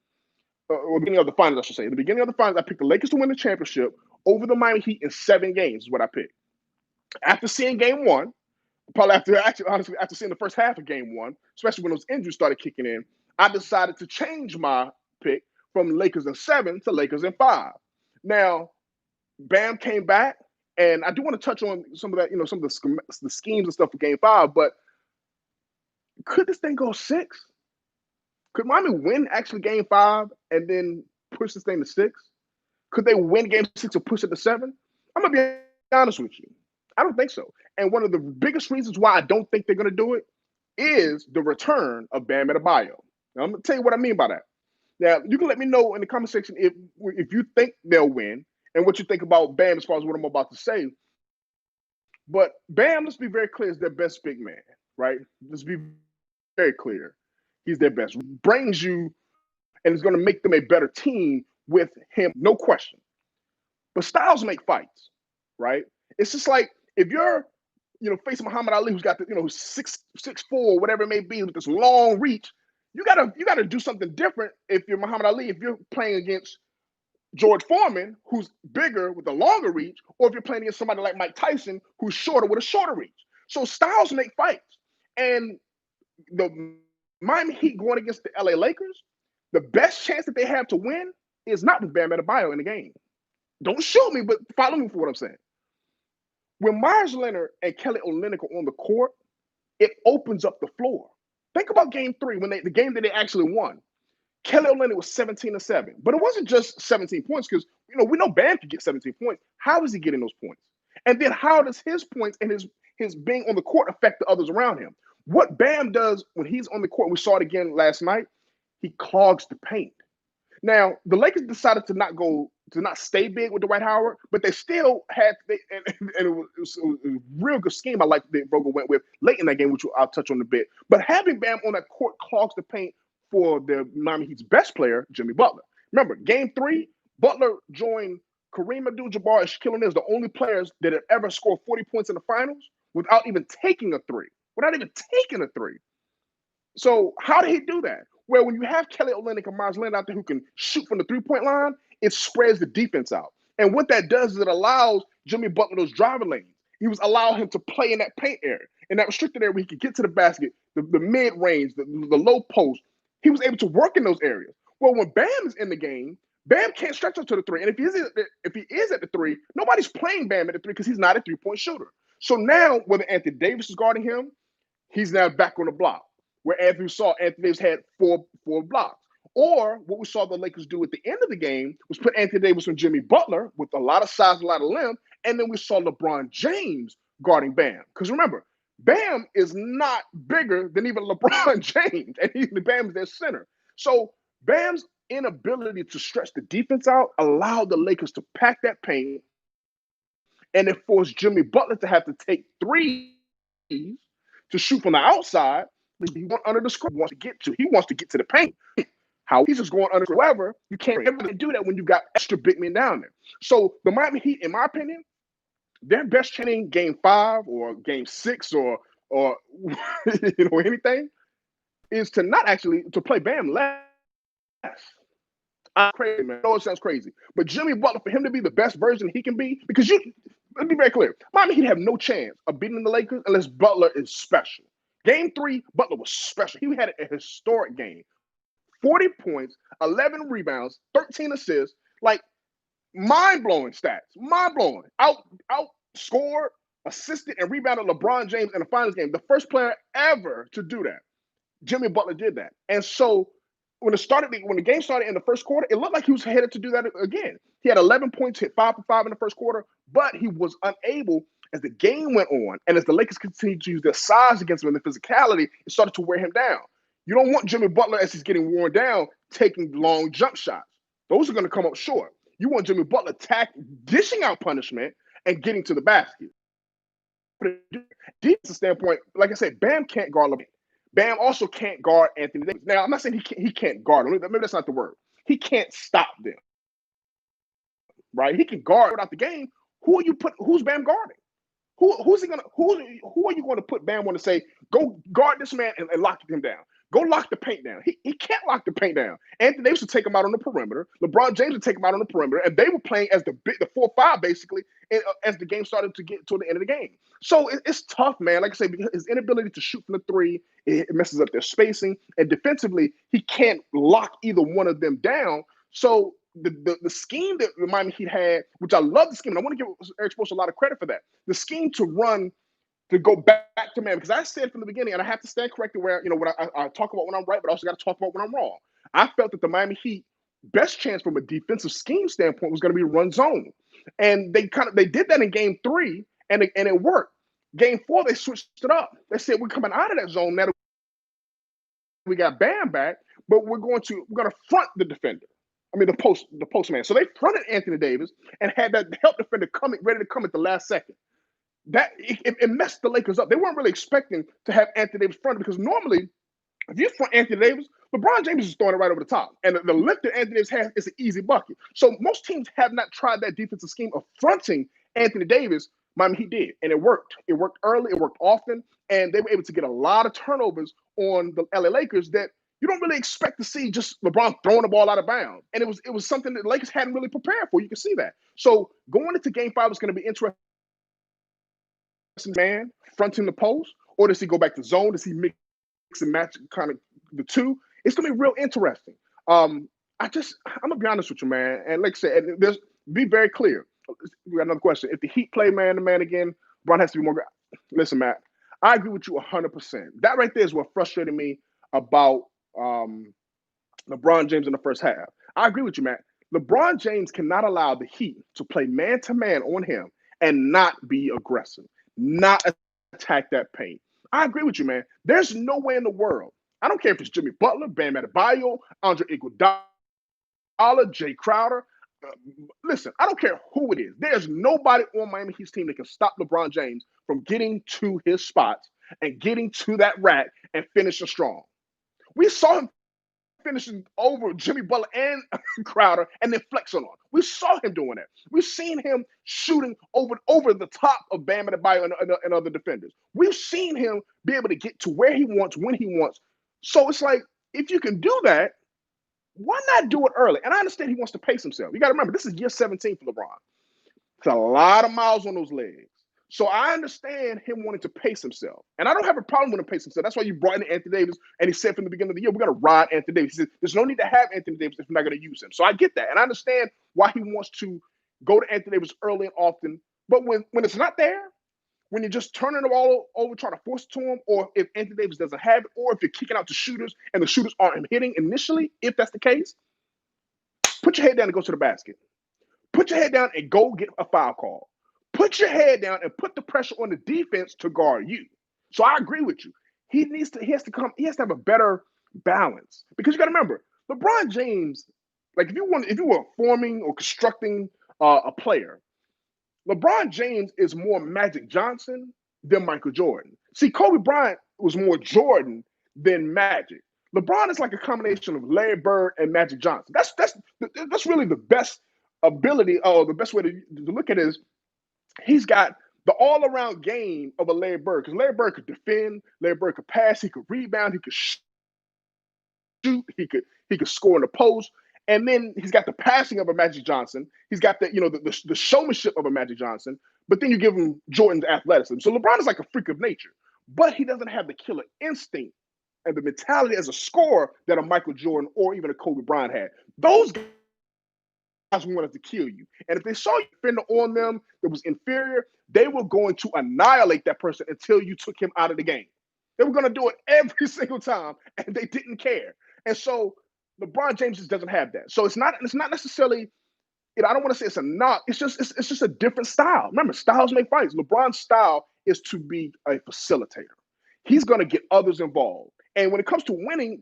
or beginning of the finals, I should say. In the beginning of the finals, I picked the Lakers to win the championship over the Miami Heat in 7 games, is what I picked. After seeing game 1, probably after seeing the first half of game 1, especially when those injuries started kicking in, I decided to change my pick from Lakers in 7 to Lakers in 5. Now, Bam came back, and I do want to touch on some of that, some of the schemes and stuff for game 5, but could this thing go 6? Could Miami win actually game 5 and then push this thing to 6? Could they win game 6 and push it to 7? I'm going to be honest with you. I don't think so. And one of the biggest reasons why I don't think they're going to do it is the return of Bam Adebayo. Now, I'm going to tell you what I mean by that. Now, you can let me know in the comment section if you think they'll win and what you think about Bam as far as what I'm about to say. But Bam, let's be very clear, is their best big man, right? Let's be very clear. He's their best. Brings you and is going to make them a better team with him, no question. But styles make fights, right? It's just like if you're, facing Muhammad Ali, who's got the, 6'4", whatever it may be, with this long reach, you gotta do something different if you're Muhammad Ali. If you're playing against George Foreman, who's bigger with a longer reach, or if you're playing against somebody like Mike Tyson, who's shorter with a shorter reach. So styles make fights. And the Miami Heat going against the LA Lakers, the best chance that they have to win is not with Bam Adebayo in the game. Don't shoot me, but follow me for what I'm saying. When Myers Leonard and Kelly Olynyk are on the court, it opens up the floor. Think about game 3, when the game that they actually won. Kelly Olynyk was 17-7. But it wasn't just 17 points, because we know Bam could get 17 points. How is he getting those points? And then how does his points and his being on the court affect the others around him? What Bam does when he's on the court, we saw it again last night, he clogs the paint. Now, the Lakers decided to not stay big with Dwight Howard, but they still had, and it was a real good scheme I like that Vogel went with late in that game, which I'll touch on a bit. But having Bam on that court clogs the paint for the Miami Heat's best player, Jimmy Butler. Remember, game 3, Butler joined Kareem Abdul-Jabbar and Shaquille O'Neal as the only players that have ever scored 40 points in the finals without even taking a three. So how did he do that? Well, when you have Kelly Olynyk and Myers Leonard out there who can shoot from the three-point line, it spreads the defense out. And what that does is it allows Jimmy Butler those driving lanes. He was allowing him to play in that paint area, in that restricted area where he could get to the basket, the mid-range, the low post. He was able to work in those areas. Well, when Bam is in the game, Bam can't stretch up to the three. And if he is at the three, nobody's playing Bam at the three because he's not a three-point shooter. So now, whether Anthony Davis is guarding him, he's now back on the block. Where Anthony Davis had four blocks. Or what we saw the Lakers do at the end of the game was put Anthony Davis and Jimmy Butler with a lot of size, a lot of length, and then we saw LeBron James guarding Bam. Because remember, Bam is not bigger than even LeBron James, and Bam is their center. So Bam's inability to stretch the defense out allowed the Lakers to pack that paint, and it forced Jimmy Butler to have to take threes to shoot from the outside. He wants under the screen. He wants to get to the paint. How he's just going under. However, you can't really do that when you got extra big men down there. So the Miami Heat, in my opinion, their best training game 5 or game 6 or anything is to not actually to play Bam less. I'm crazy, man. I know it sounds crazy, but Jimmy Butler, for him to be the best version he can be, because let's be very clear, Miami Heat have no chance of beating the Lakers unless Butler is special. Game 3, Butler was special. He had a historic game. 40 points, 11 rebounds, 13 assists, like mind-blowing stats. Mind-blowing. Outscored, assisted, and rebounded LeBron James in the finals game. The first player ever to do that. Jimmy Butler did that. And so when the game started in the first quarter, it looked like he was headed to do that again. He had 11 points, hit 5 for 5 in the first quarter, but he was unable as the game went on and as the Lakers continued to use their size against him and the physicality, it started to wear him down. You don't want Jimmy Butler, as he's getting worn down, taking long jump shots. Those are going to come up short. You want Jimmy Butler dishing out punishment and getting to the basket. From a defensive standpoint, like I said, Bam can't guard LeBron. Bam also can't guard Anthony Davis. Now, I'm not saying he can't guard him. Maybe that's not the word. He can't stop them. Right? He can guard without the game. Who's Bam guarding? Who are you going to put Bam on to say, go guard this man and lock him down? Go lock the paint down. He can't lock the paint down. Anthony Davis would take him out on the perimeter. LeBron James would take him out on the perimeter. And they were playing as the 4-5, basically, as the game started to get to the end of the game. So it's tough, man. Like I say, because his inability to shoot from the three, it messes up their spacing. And defensively, he can't lock either one of them down. So the scheme that the Miami Heat had, which I love the scheme, and I want to give Eric Spoelstra a lot of credit for that. The scheme to go back to man, because I said from the beginning, and I have to stand corrected where, when I talk about when I'm right, but I also got to talk about when I'm wrong. I felt that the Miami Heat best chance from a defensive scheme standpoint was going to be run zone. And they did that in game 3, and it worked. Game 4, they switched it up. They said, we're coming out of that zone now that we got Bam back, but we're going to front the defender. I mean, the postman. So they fronted Anthony Davis and had that help defender ready to come at the last second. That it messed the Lakers up. They weren't really expecting to have Anthony Davis fronted, because normally, if you front Anthony Davis, LeBron James is throwing it right over the top. And the lift that Anthony Davis has is an easy bucket. So most teams have not tried that defensive scheme of fronting Anthony Davis. Miami Heat did, and it worked. It worked early, it worked often, and they were able to get a lot of turnovers on the LA Lakers that You don't really expect to see just LeBron throwing the ball out of bounds. And it was something that the Lakers hadn't really prepared for. You can see that. So going into game five is going to be interesting, man, fronting the post, or does he go back to zone? Does he mix and match kind of the two? It's gonna be real interesting. Um, I'm gonna be honest with you, man. And like I said, there's be very clear. We got another question. If the Heat play man to man again, Bron has to be more. Listen, Matt, I agree with you 100%. That right there is what frustrated me about LeBron James in the first half. I agree with you, Matt. LeBron James cannot allow the Heat to play man to man on him and not be aggressive, not attack that paint. I agree with you, man. There's no way in the world. I don't care if it's Jimmy Butler, Bam Adebayo, Andre Iguodala, Jay Crowder. Listen, I don't care who it is. There's nobody on Miami Heat's team that can stop LeBron James from getting to his spots and getting to that rack and finishing strong. We saw him finishing over Jimmy Butler and Crowder and then flexing on. We saw him doing that. We've seen him shooting over the top of Bam Adebayo and other defenders. We've seen him be able to get to where he wants when he wants. So it's like, if you can do that, why not do it early? And I understand he wants to pace himself. You got to remember, this is year 17 for LeBron. It's a lot of miles on those legs. So I understand him wanting to pace himself. And I don't have a problem with him pacing himself. That's why you brought in Anthony Davis, and he said from the beginning of the year, we're going to ride Anthony Davis. He said, there's no need to have Anthony Davis if we're not going to use him. So I get that. And I understand why he wants to go to Anthony Davis early and often. But when it's not there, when you're just turning the ball over, trying to force it to him, or if Anthony Davis doesn't have it, or if you're kicking out the shooters and the shooters aren't hitting initially, if that's the case, put your head down and go to the basket. Put your head down and go get a foul call. Put your head down and put the pressure on the defense to guard you. So I agree with you. He has to have a better balance. Because you got to remember, LeBron James, like if you were forming or constructing a player, LeBron James is more Magic Johnson than Michael Jordan. See, Kobe Bryant was more Jordan than Magic. LeBron is like a combination of Larry Bird and Magic Johnson. That's really the best ability, or the best way to look at it is he's got the all-around game of a Larry Bird. Because Larry Bird could defend, Larry Bird could pass, he could rebound, he could shoot, he could score in the post. And then he's got the passing of a Magic Johnson. He's got the showmanship of a Magic Johnson. But then you give him Jordan's athleticism. So LeBron is like a freak of nature, but he doesn't have the killer instinct and the mentality as a scorer that a Michael Jordan or even a Kobe Bryant had. Those guys wanted to kill you. And if they saw you defender on them that was inferior, they were going to annihilate that person until you took him out of the game. They were going to do it every single time, and they didn't care. And so LeBron James just doesn't have that. So it's not necessarily, I don't want to say it's a knock. It's just a different style. Remember, styles make fights. LeBron's style is to be a facilitator. He's going to get others involved. And when it comes to winning,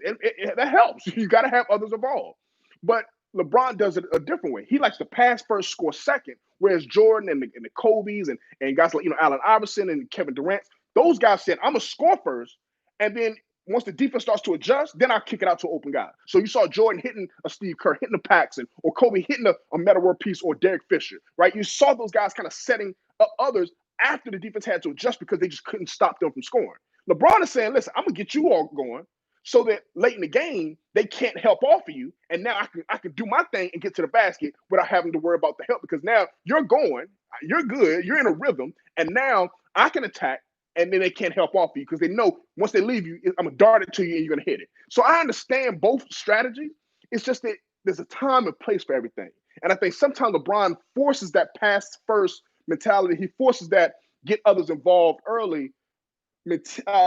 that helps. You got to have others involved. But LeBron does it a different way. He likes to pass first, score second, whereas Jordan and the Kobe's and guys like Allen Iverson and Kevin Durant, those guys said, I'm going to score first, and then once the defense starts to adjust, then I'll kick it out to an open guy. So you saw Jordan hitting a Steve Kerr, hitting a Paxson, or Kobe hitting a Metta World Peace or Derek Fisher, right? You saw those guys kind of setting up others after the defense had to adjust because they just couldn't stop them from scoring. LeBron is saying, listen, I'm going to get you all going so that late in the game, they can't help off of you. And now I can do my thing and get to the basket without having to worry about the help, because now you're going, you're good, you're in a rhythm, and now I can attack, and then they can't help off you because they know once they leave you, I'm going to dart it to you and you're going to hit it. So I understand both strategies. It's just that there's a time and place for everything. And I think sometimes LeBron forces that pass first mentality. He forces that get others involved early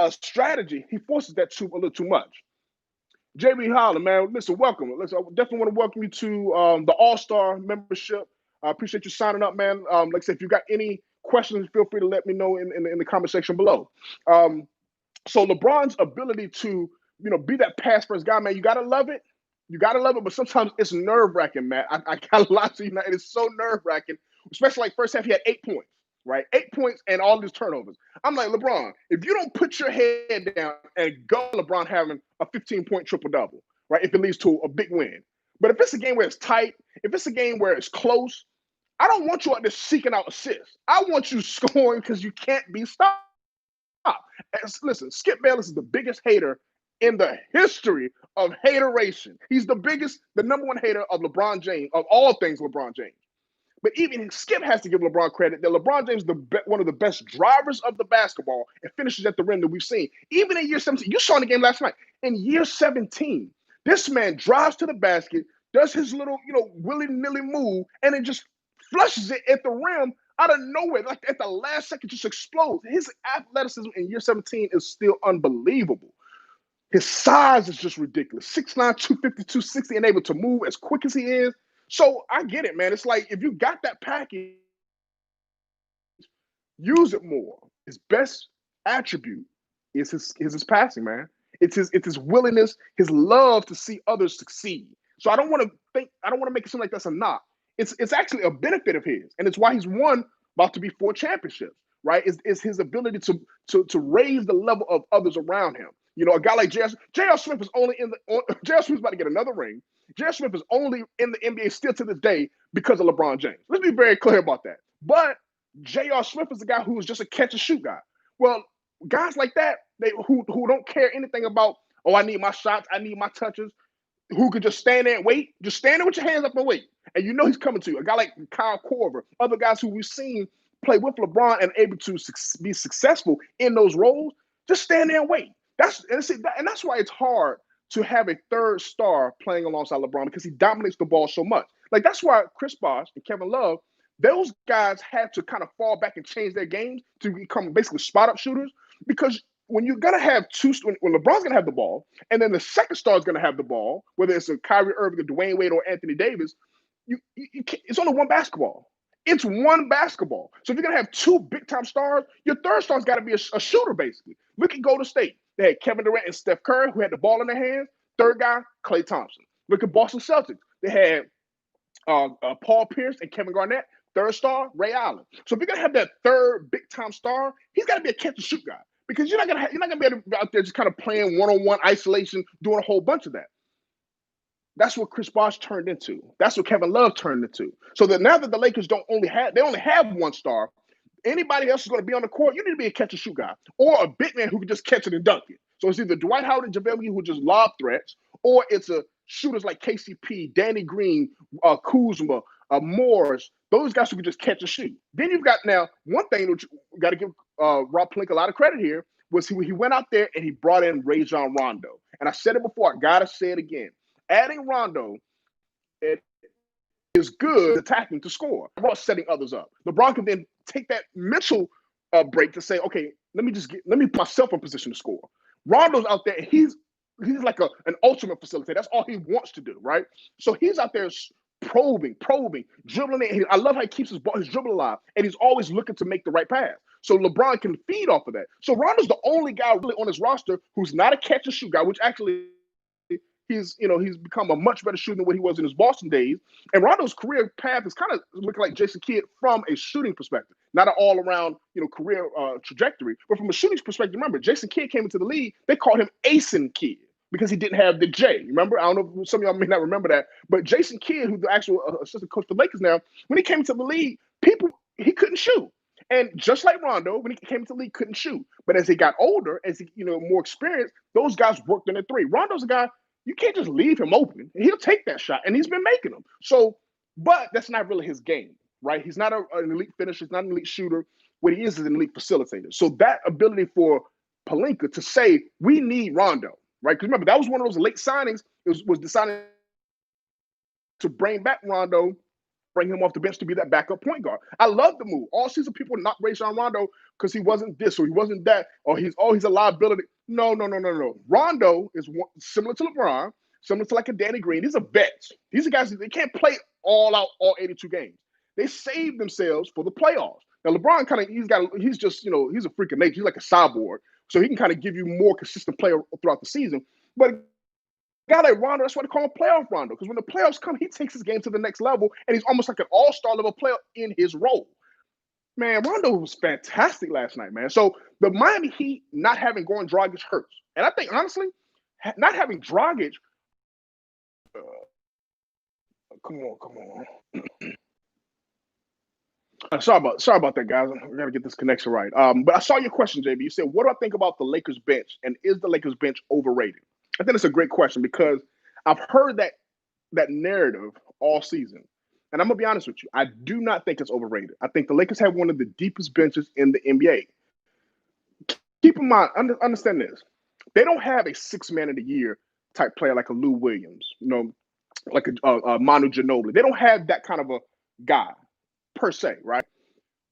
strategy. He forces that a little too much. JB Holland, man, listen, welcome. Listen, I definitely want to welcome you to the All-Star membership. I appreciate you signing up, man. Like I said, if you got any questions, feel free to let me know in the comment section below. So LeBron's ability to, be that pass first guy, man, you gotta love it. You gotta love it, but sometimes it's nerve-wracking, man. I gotta lie to you, man. It is so nerve-wracking, especially like first half, he had 8 points, right? 8 points and all these turnovers. I'm like, LeBron, if you don't put your head down and go, LeBron having a 15-point triple-double, right? If it leads to a big win. But if it's a game where it's tight, if it's a game where it's close, I don't want you out there seeking out assists. I want you scoring because you can't be stopped. Listen, Skip Bayless is the biggest hater in the history of hateration. He's the number one hater of LeBron James, of all things LeBron James. But even Skip has to give LeBron credit that LeBron James is one of the best drivers of the basketball and finishes at the rim that we've seen. Even in year 17, you saw in the game last night. In year 17, this man drives to the basket, does his little, willy-nilly move, and then just flushes it at the rim out of nowhere. Like at the last second, just explodes. His athleticism in year 17 is still unbelievable. His size is just ridiculous. 6'9", 250, 260, and able to move as quick as he is. So I get it, man. It's like if you got that package, use it more. His best attribute is his passing, man. It's his willingness, his love to see others succeed. So I don't want to make it seem like that's a knock. It's actually a benefit of his, and it's why he's won about to be 4 championships, right? Is his ability to raise the level of others around him. A guy like J.R. Smith is only J.R. Smith's about to get another ring. J.R. Smith is only in the NBA still to this day because of LeBron James. Let's be very clear about that. But J.R. Smith is the guy who is just a catch and shoot guy. Well, guys like that, who don't care anything about, I need my shots, I need my touches, who could just stand there and wait, just stand there with your hands up and wait. And he's coming to you. A guy like Kyle Korver, other guys who we've seen play with LeBron and able to be successful in those roles, just stand there and wait. That's why it's hard to have a third star playing alongside LeBron because he dominates the ball so much. Like that's why Chris Bosh and Kevin Love, those guys had to kind of fall back and change their games to become basically spot up shooters because when you're gonna have when LeBron's gonna have the ball, and then the second star is gonna have the ball, whether it's a Kyrie Irving, a Dwayne Wade, or Anthony Davis, it's only one basketball. It's one basketball. So if you're gonna have 2 big time stars, your third star's got to be a shooter basically. Look at Golden State. They had Kevin Durant and Steph Curry who had the ball in their hands. Third guy, Klay Thompson. Look at Boston Celtics. They had Paul Pierce and Kevin Garnett. Third star, Ray Allen. So if you're gonna have that third big time star, he's got to be a catch and shoot guy because you're not gonna be able to be out there just kind of playing one-on-one isolation, doing a whole bunch of that. That's what Chris Bosh turned into. That's what Kevin Love turned into. So that now that the Lakers only have one star, anybody else is going to be on the court, you need to be a catch and shoot guy or a big man who can just catch it and dunk it. So it's either Dwight Howard and JaVale McGee who just lob threats, or it's a shooters like KCP, Danny Green, Kuzma, Morris, those guys who can just catch and shoot. Then you've got now one thing that you got to give Rob Pelinka a lot of credit here was he went out there and he brought in Rajon Rondo. And I said it before, I got to say it again. Adding Rondo is good attacking to score, while setting others up. LeBron can then take that mental break to say, okay, let me put myself in position to score. Rondo's out there, he's like an ultimate facilitator. That's all he wants to do, right? So he's out there probing, dribbling it. I love how he keeps his dribble alive, and he's always looking to make the right pass. So LeBron can feed off of that. So Rondo's the only guy really on his roster who's not a catch and shoot guy, which actually he's become a much better shooter than what he was in his Boston days. And Rondo's career path is kind of looking like Jason Kidd from a shooting perspective, not an all-around career trajectory, but from a shooting perspective. Remember, Jason Kidd came into the league. They called him Asin Kidd because he didn't have the J. Remember? I don't know if some of y'all may not remember that, but Jason Kidd, who's the actual assistant coach for the Lakers now, when he came into the league, he couldn't shoot. And just like Rondo, when he came into the league, couldn't shoot. But as he got older, as he more experienced, those guys worked on their three. Rondo's a guy, you can't just leave him open. He'll take that shot, and he's been making them. So, but that's not really his game, right? He's not an elite finisher. He's not an elite shooter. What he is an elite facilitator. So that ability for Pelinka to say, we need Rondo, right? Because remember, that was one of those late signings. It was decided to bring back Rondo, bring him off the bench to be that backup point guard. I love the move. All season people knock Rajon Rondo because he wasn't this or he wasn't that or he's a liability. No. Rondo is similar to LeBron, similar to like a Danny Green. These are vets. These are guys, they can't play all 82 games. They save themselves for the playoffs. Now LeBron he's a freak of nature. He's like a cyborg. So he can kind of give you more consistent play throughout the season. But a guy like Rondo, that's why they call him playoff Rondo. Because when the playoffs come, he takes his game to the next level and he's almost like an all-star level player in his role. Man, Rondo was fantastic last night, man. So the Miami Heat not having Goran Dragic hurts. And I think, honestly, not having Dragic, come on. Sorry about that, guys. I gotta get this connection right. But I saw your question, JB. You said, "What do I think about the Lakers bench, and is the Lakers bench overrated?" I think it's a great question because I've heard that narrative all season, and I'm gonna be honest with you. I do not think it's overrated. I think the Lakers have one of the deepest benches in the NBA. Keep in mind, understand this: they don't have a six man of the year type player like a Lou Williams, like a Manu Ginobili. They don't have that kind of a guy per se, right?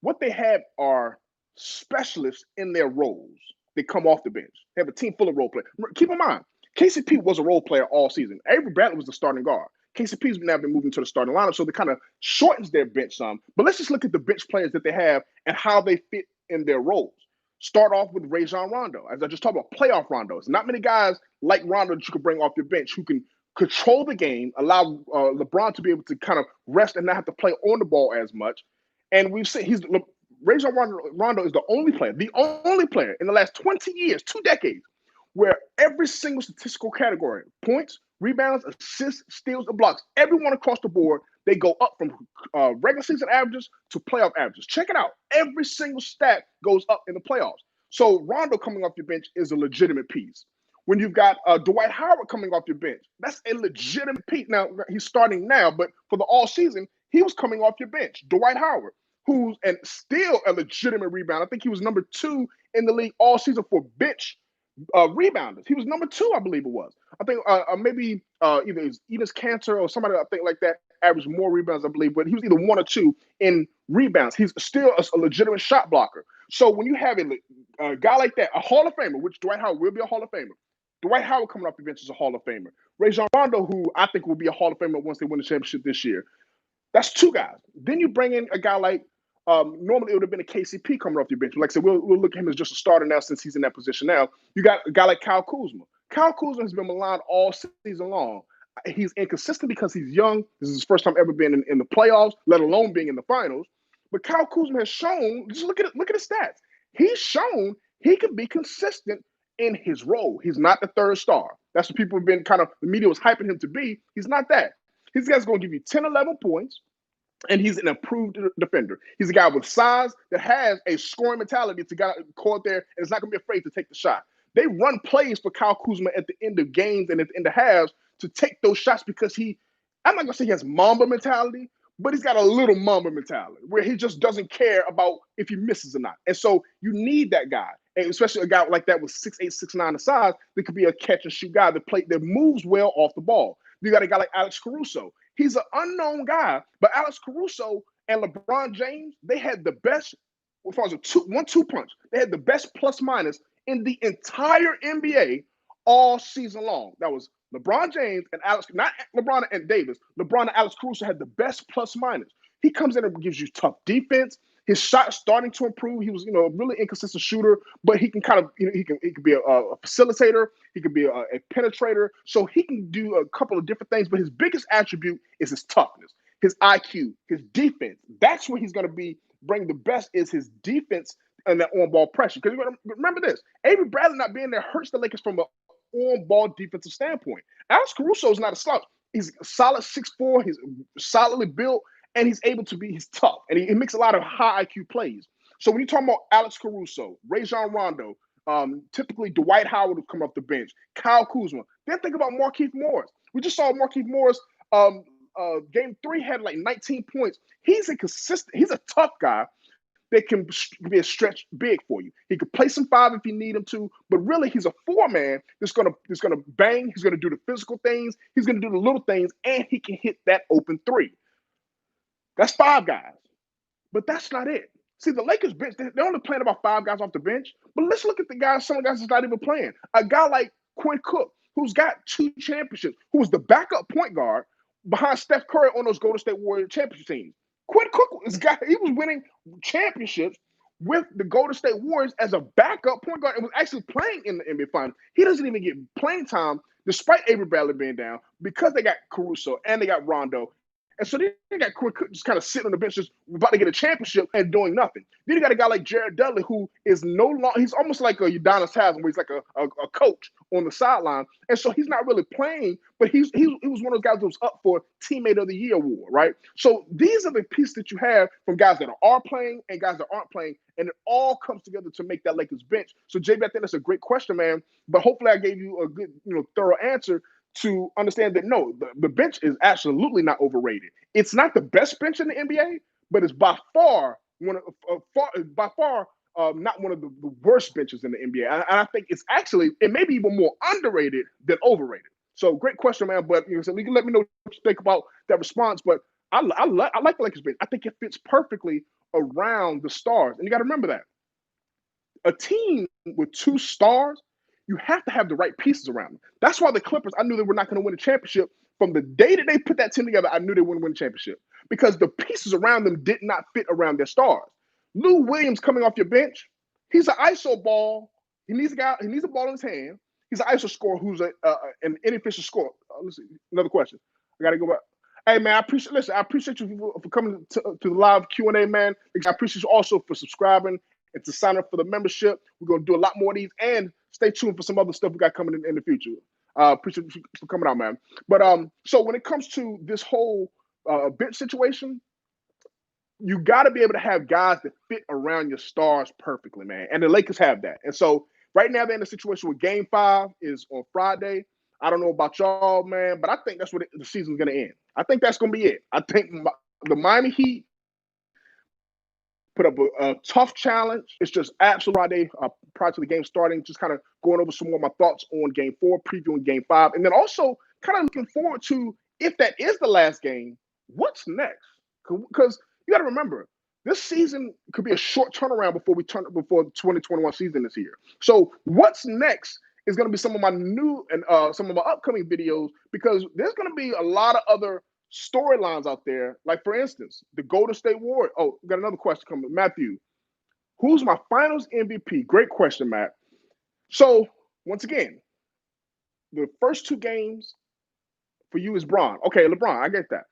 What they have are specialists in their roles. They come off the bench. They have a team full of role players. Keep in mind, KCP was a role player all season. Avery Bradley was the starting guard. KCP's now been moving to the starting lineup, so they kind of shortens their bench some. But let's just look at the bench players that they have and how they fit in their roles. Start off with Rajon Rondo, as I just talked about, playoff Rondo. It's not many guys like Rondo that you can bring off your bench who can control the game, allow LeBron to be able to kind of rest and not have to play on the ball as much. And we've seen Rajon Rondo is the only player in the last 20 years, 2 decades, where every single statistical category, points, rebounds, assists, steals, and blocks, everyone across the board, they go up from regular season averages to playoff averages. Check it out. Every single stat goes up in the playoffs. So Rondo coming off your bench is a legitimate piece. When you've got Dwight Howard coming off your bench, that's a legitimate piece. Now, he's starting now, but for the all season, he was coming off your bench. Dwight Howard, who's and still a legitimate rebound. I think he was number 2 in the league all season for bench rebounders. He was number 2, I believe it was. I think maybe either it's Enos Cantor or somebody I think like that averaged more rebounds, I believe, but he was either 1 or 2 in rebounds. He's still a legitimate shot blocker. So when you have a guy like that, a Hall of Famer, which Dwight Howard will be a Hall of Famer. Dwight Howard coming off the bench is a Hall of Famer. Rajon Rondo, who I think will be a Hall of Famer once they win the championship this year. That's 2 guys. Then you bring in a guy like normally it would have been a KCP coming off your bench. Like I said, we'll look at him as just a starter now since he's in that position now. You got a guy like Kyle Kuzma. Kyle Kuzma has been maligned all season long. He's inconsistent because he's young. This is his first time ever being in the playoffs, let alone being in the finals. But Kyle Kuzma has shown, just look at it, look at his stats. He's shown he can be consistent in his role. He's not the third star. That's what people have been the media was hyping him to be. He's not that. This guy's going to give you 10, 11 points, and he's an improved defender. He's a guy with size that has a scoring mentality to go out there and is not going to be afraid to take the shot. They run plays for Kyle Kuzma at the end of games and at the end of halves to take those shots because I'm not going to say he has Mamba mentality, but he's got a little Mamba mentality where he just doesn't care about if he misses or not. And so you need that guy, and especially a guy like that with 6'8", 6'9" of size that could be a catch and shoot guy that moves well off the ball. You got a guy like Alex Caruso. He's an unknown guy, but Alex Caruso and LeBron James, they had the best, as far as a 1-2 punch, they had the best plus minus in the entire NBA all season long. That was LeBron James and Alex, not LeBron and Davis. LeBron and Alex Caruso had the best plus minus. He comes in and gives you tough defense. His shot starting to improve. He was, a really inconsistent shooter, but he can he can be a facilitator. He can be a penetrator. So he can do a couple of different things. But his biggest attribute is his toughness, his IQ, his defense. That's where he's going to bring the best is his defense and that on-ball pressure. Because remember this, Avery Bradley not being there hurts the Lakers from an on-ball defensive standpoint. Alex Caruso is not a slouch. He's a solid 6'4". He's solidly built. And he's tough, and he makes a lot of high IQ plays. So when you're talking about Alex Caruso, Rajon Rondo, typically Dwight Howard would come off the bench, Kyle Kuzma. Then think about Markieff Morris. We just saw Markieff Morris. Game 3 had like 19 points. He's a tough guy that can be a stretch big for you. He could play some 5 if you need him to, but really he's a 4-man that's gonna bang. He's gonna do the physical things. He's gonna do the little things, and he can hit that open 3. That's 5 guys, but that's not it. See, the Lakers bench, they're only playing about 5 guys off the bench, but let's look at the guys, some of the guys that's not even playing. A guy like Quinn Cook, who's got 2 championships, who was the backup point guard behind Steph Curry on those Golden State Warriors championship teams. Quinn Cook he was winning championships with the Golden State Warriors as a backup point guard and was actually playing in the NBA Finals. He doesn't even get playing time despite Avery Bradley being down because they got Caruso and they got Rondo And so then you got Quinn Cook just kind of sitting on the bench, just about to get a championship and doing nothing. Then you got a guy like Jared Dudley, who is no longer, he's almost like a Udonis Haslam, where he's like a coach on the sideline. And so he's not really playing, but he was one of those guys that was up for Teammate of the Year award, right? So these are the pieces that you have from guys that are playing and guys that aren't playing, and it all comes together to make that Lakers bench. So, JB, I think that's a great question, man. But hopefully I gave you a good, thorough answer to understand that no, the bench is absolutely not overrated. It's not the best bench in the NBA, but it's by far not one of the worst benches in the NBA. And I think it may be even more underrated than overrated. So great question, man. But so you can let me know what you think about that response. But I like the Lakers bench. I think it fits perfectly around the stars. And you got to remember that a team with two stars, you have to have the right pieces around them. That's why the Clippers, I knew they were not going to win a championship. From the day that they put that team together, I knew they wouldn't win a championship because the pieces around them did not fit around their stars. Lou Williams coming off your bench, he's an ISO ball. He needs a ball in his hand. He's an ISO scorer who's an inefficient scorer. Let's see, another question. I got to go back. Hey man, I appreciate you for coming to the live Q&A, man. I appreciate you also for subscribing and to sign up for the membership. We're gonna do a lot more of these, and stay tuned for some other stuff we got coming in the future. Appreciate you for coming out, man. But so when it comes to this whole bench situation, you got to be able to have guys that fit around your stars perfectly, man. And the Lakers have that. And so right now they're in a situation where Game 5 is on Friday. I don't know about y'all, man, but I think that's what the season's going to end. I think that's going to be it. I think the Miami Heat put up a tough challenge. It's just absolute Friday prior to the game starting, just kind of going over some more of my thoughts on Game 4, previewing Game 5, and then also kind of looking forward to, if that is the last game, what's next? Because you got to remember, this season could be a short turnaround before the 2021 season is here. So what's next is going to be some of my new and some of my upcoming videos, because there's going to be a lot of other storylines out there. Like, for instance, the Golden State Warriors. Oh, we got another question coming. Matthew, who's my finals MVP? Great question, Matt. So once again, the first two games for you is Bron. Okay, LeBron, I get that.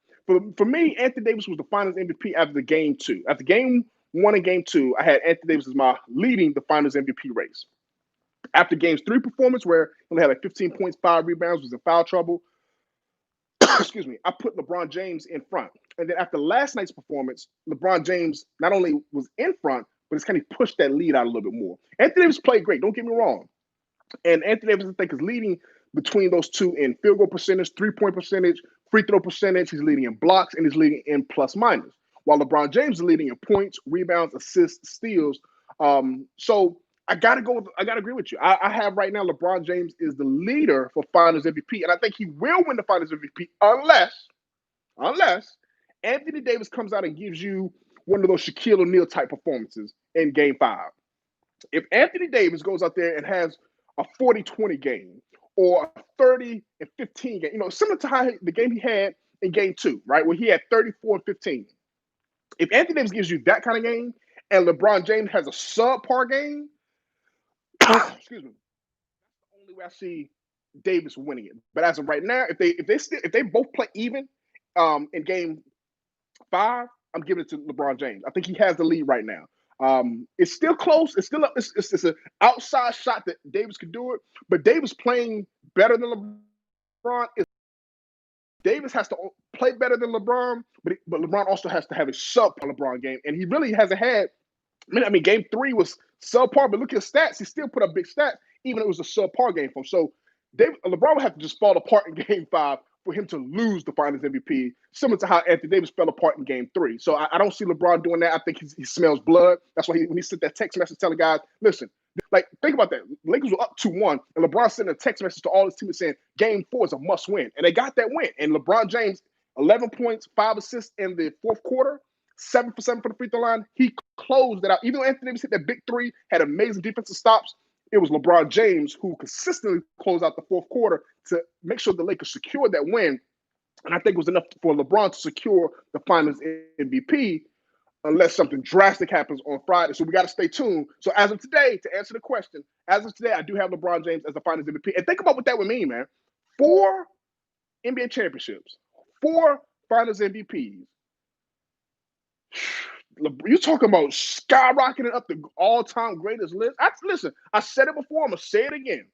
For me, Anthony Davis was the finals MVP after game 2. After game 1 and game 2, I had Anthony Davis as my leading the finals MVP race. After games 3 performance, where he only had like 15 points, 5 rebounds, was in foul trouble, excuse me, I put LeBron James in front. And then after last night's performance, LeBron James not only was in front, but it's kind of pushed that lead out a little bit more. Anthony Davis played great, don't get me wrong. And Anthony Davis, I think, is leading between those two in field goal percentage, 3-point percentage, free throw percentage. He's leading in blocks, and he's leading in plus minus. While LeBron James is leading in points, rebounds, assists, steals. So I gotta agree with you. I have right now LeBron James is the leader for Finals MVP, and I think he will win the Finals MVP unless Anthony Davis comes out and gives you one of those Shaquille O'Neal type performances in Game 5. If Anthony Davis goes out there and has a 40-20 game or a 30-15 game, similar to how the game he had in Game 2, right, where he had 34 and 15. If Anthony Davis gives you that kind of game and LeBron James has a subpar game, excuse me, that's the only way I see Davis winning it. But as of right now, if they both play even in Game 5, I'm giving it to LeBron James. I think he has the lead right now. It's still close. It's an outside shot that Davis could do it, but Davis playing better than LeBron. Davis has to play better than LeBron, but LeBron also has to have a subpar LeBron game, and he really hasn't had. I mean, Game 3 was subpar, but look at his stats. He still put up big stats, even though it was a subpar game for him. So LeBron would have to just fall apart in Game 5 for him to lose the Finals MVP, similar to how Anthony Davis fell apart in Game 3. So I don't see LeBron doing that. I think he smells blood. That's why when he sent that text message telling guys, listen, like, think about that. Lakers were up 2-1, and LeBron sent a text message to all his teammates saying, Game 4 is a must-win. And they got that win. And LeBron James, 11 points, 5 assists in the fourth quarter, 7 for 7 for the free throw line. He closed it out. Even though Anthony Davis hit that big 3, had amazing defensive stops, it was LeBron James who consistently closed out the fourth quarter to make sure the Lakers secured that win. And I think it was enough for LeBron to secure the Finals MVP unless something drastic happens on Friday. So we got to stay tuned. So as of today, to answer the question, as of today, I do have LeBron James as the Finals MVP. And think about what that would mean, man. 4 NBA championships, 4 Finals MVPs. You talking about skyrocketing up the all-time greatest list? Listen, I said it before. I'm gonna say it again.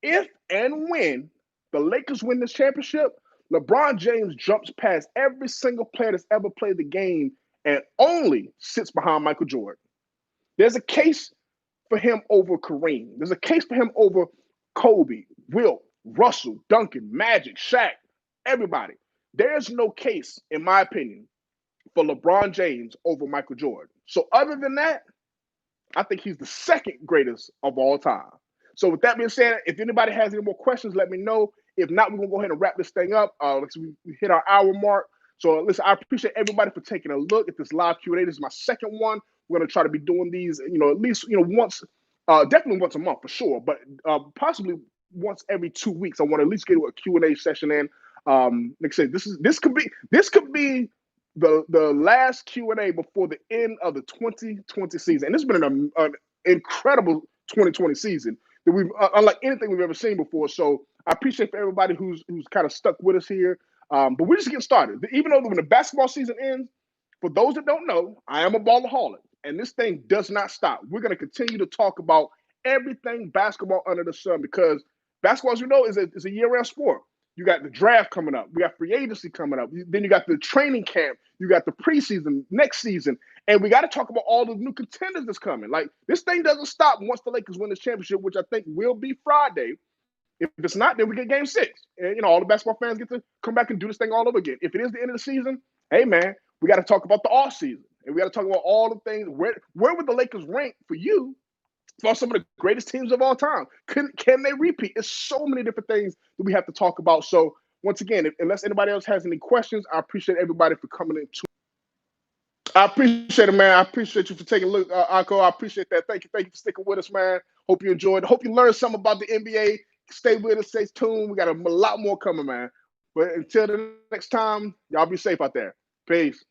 If and when the Lakers win this championship, LeBron James jumps past every single player that's ever played the game and only sits behind Michael Jordan. There's a case for him over Kareem. There's a case for him over Kobe, Wilt, Russell, Duncan, Magic, Shaq, everybody. There's no case, in my opinion, for LeBron James over Michael Jordan. So other than that, I think he's the second greatest of all time. So with that being said, if anybody has any more questions, let me know. If not, we're gonna go ahead and wrap this thing up. We hit our hour mark. So listen, I appreciate everybody for taking a look at this live Q&A. This is my second one. We're gonna try to be doing these, at least once, definitely once a month for sure, but possibly once every 2 weeks. I want to at least get a Q&A session in. Like I said, this could be the last Q&A before the end of the 2020 season. And this has been an incredible 2020 season that we've unlike anything we've ever seen before. So I appreciate for everybody who's kind of stuck with us here. But we're just getting started. Even though when the basketball season ends, for those that don't know, I am a ballaholic, and this thing does not stop. We're going to continue to talk about everything basketball under the sun because basketball, as you know, is a year-round sport. You got the draft coming up. We got free agency coming up. Then you got the training camp. You got the preseason, next season. And we got to talk about all the new contenders that's coming. Like, this thing doesn't stop once the Lakers win this championship, which I think will be Friday. If it's not, then we get game 6. And, all the basketball fans get to come back and do this thing all over again. If it is the end of the season, hey, man, we got to talk about the off season. And we got to talk about all the things. Where would the Lakers rank for you for some of the greatest teams of all time? Can they repeat? It's so many different things that we have to talk about. So once again, unless anybody else has any questions, I appreciate everybody for coming in. I appreciate it, man. I appreciate you for taking a look, Akko. I appreciate that. Thank you for sticking with us, man. Hope you enjoyed. Hope you learned something about the NBA. Stay with us. Stay tuned. We got a lot more coming, man. But until the next time, y'all be safe out there. Peace.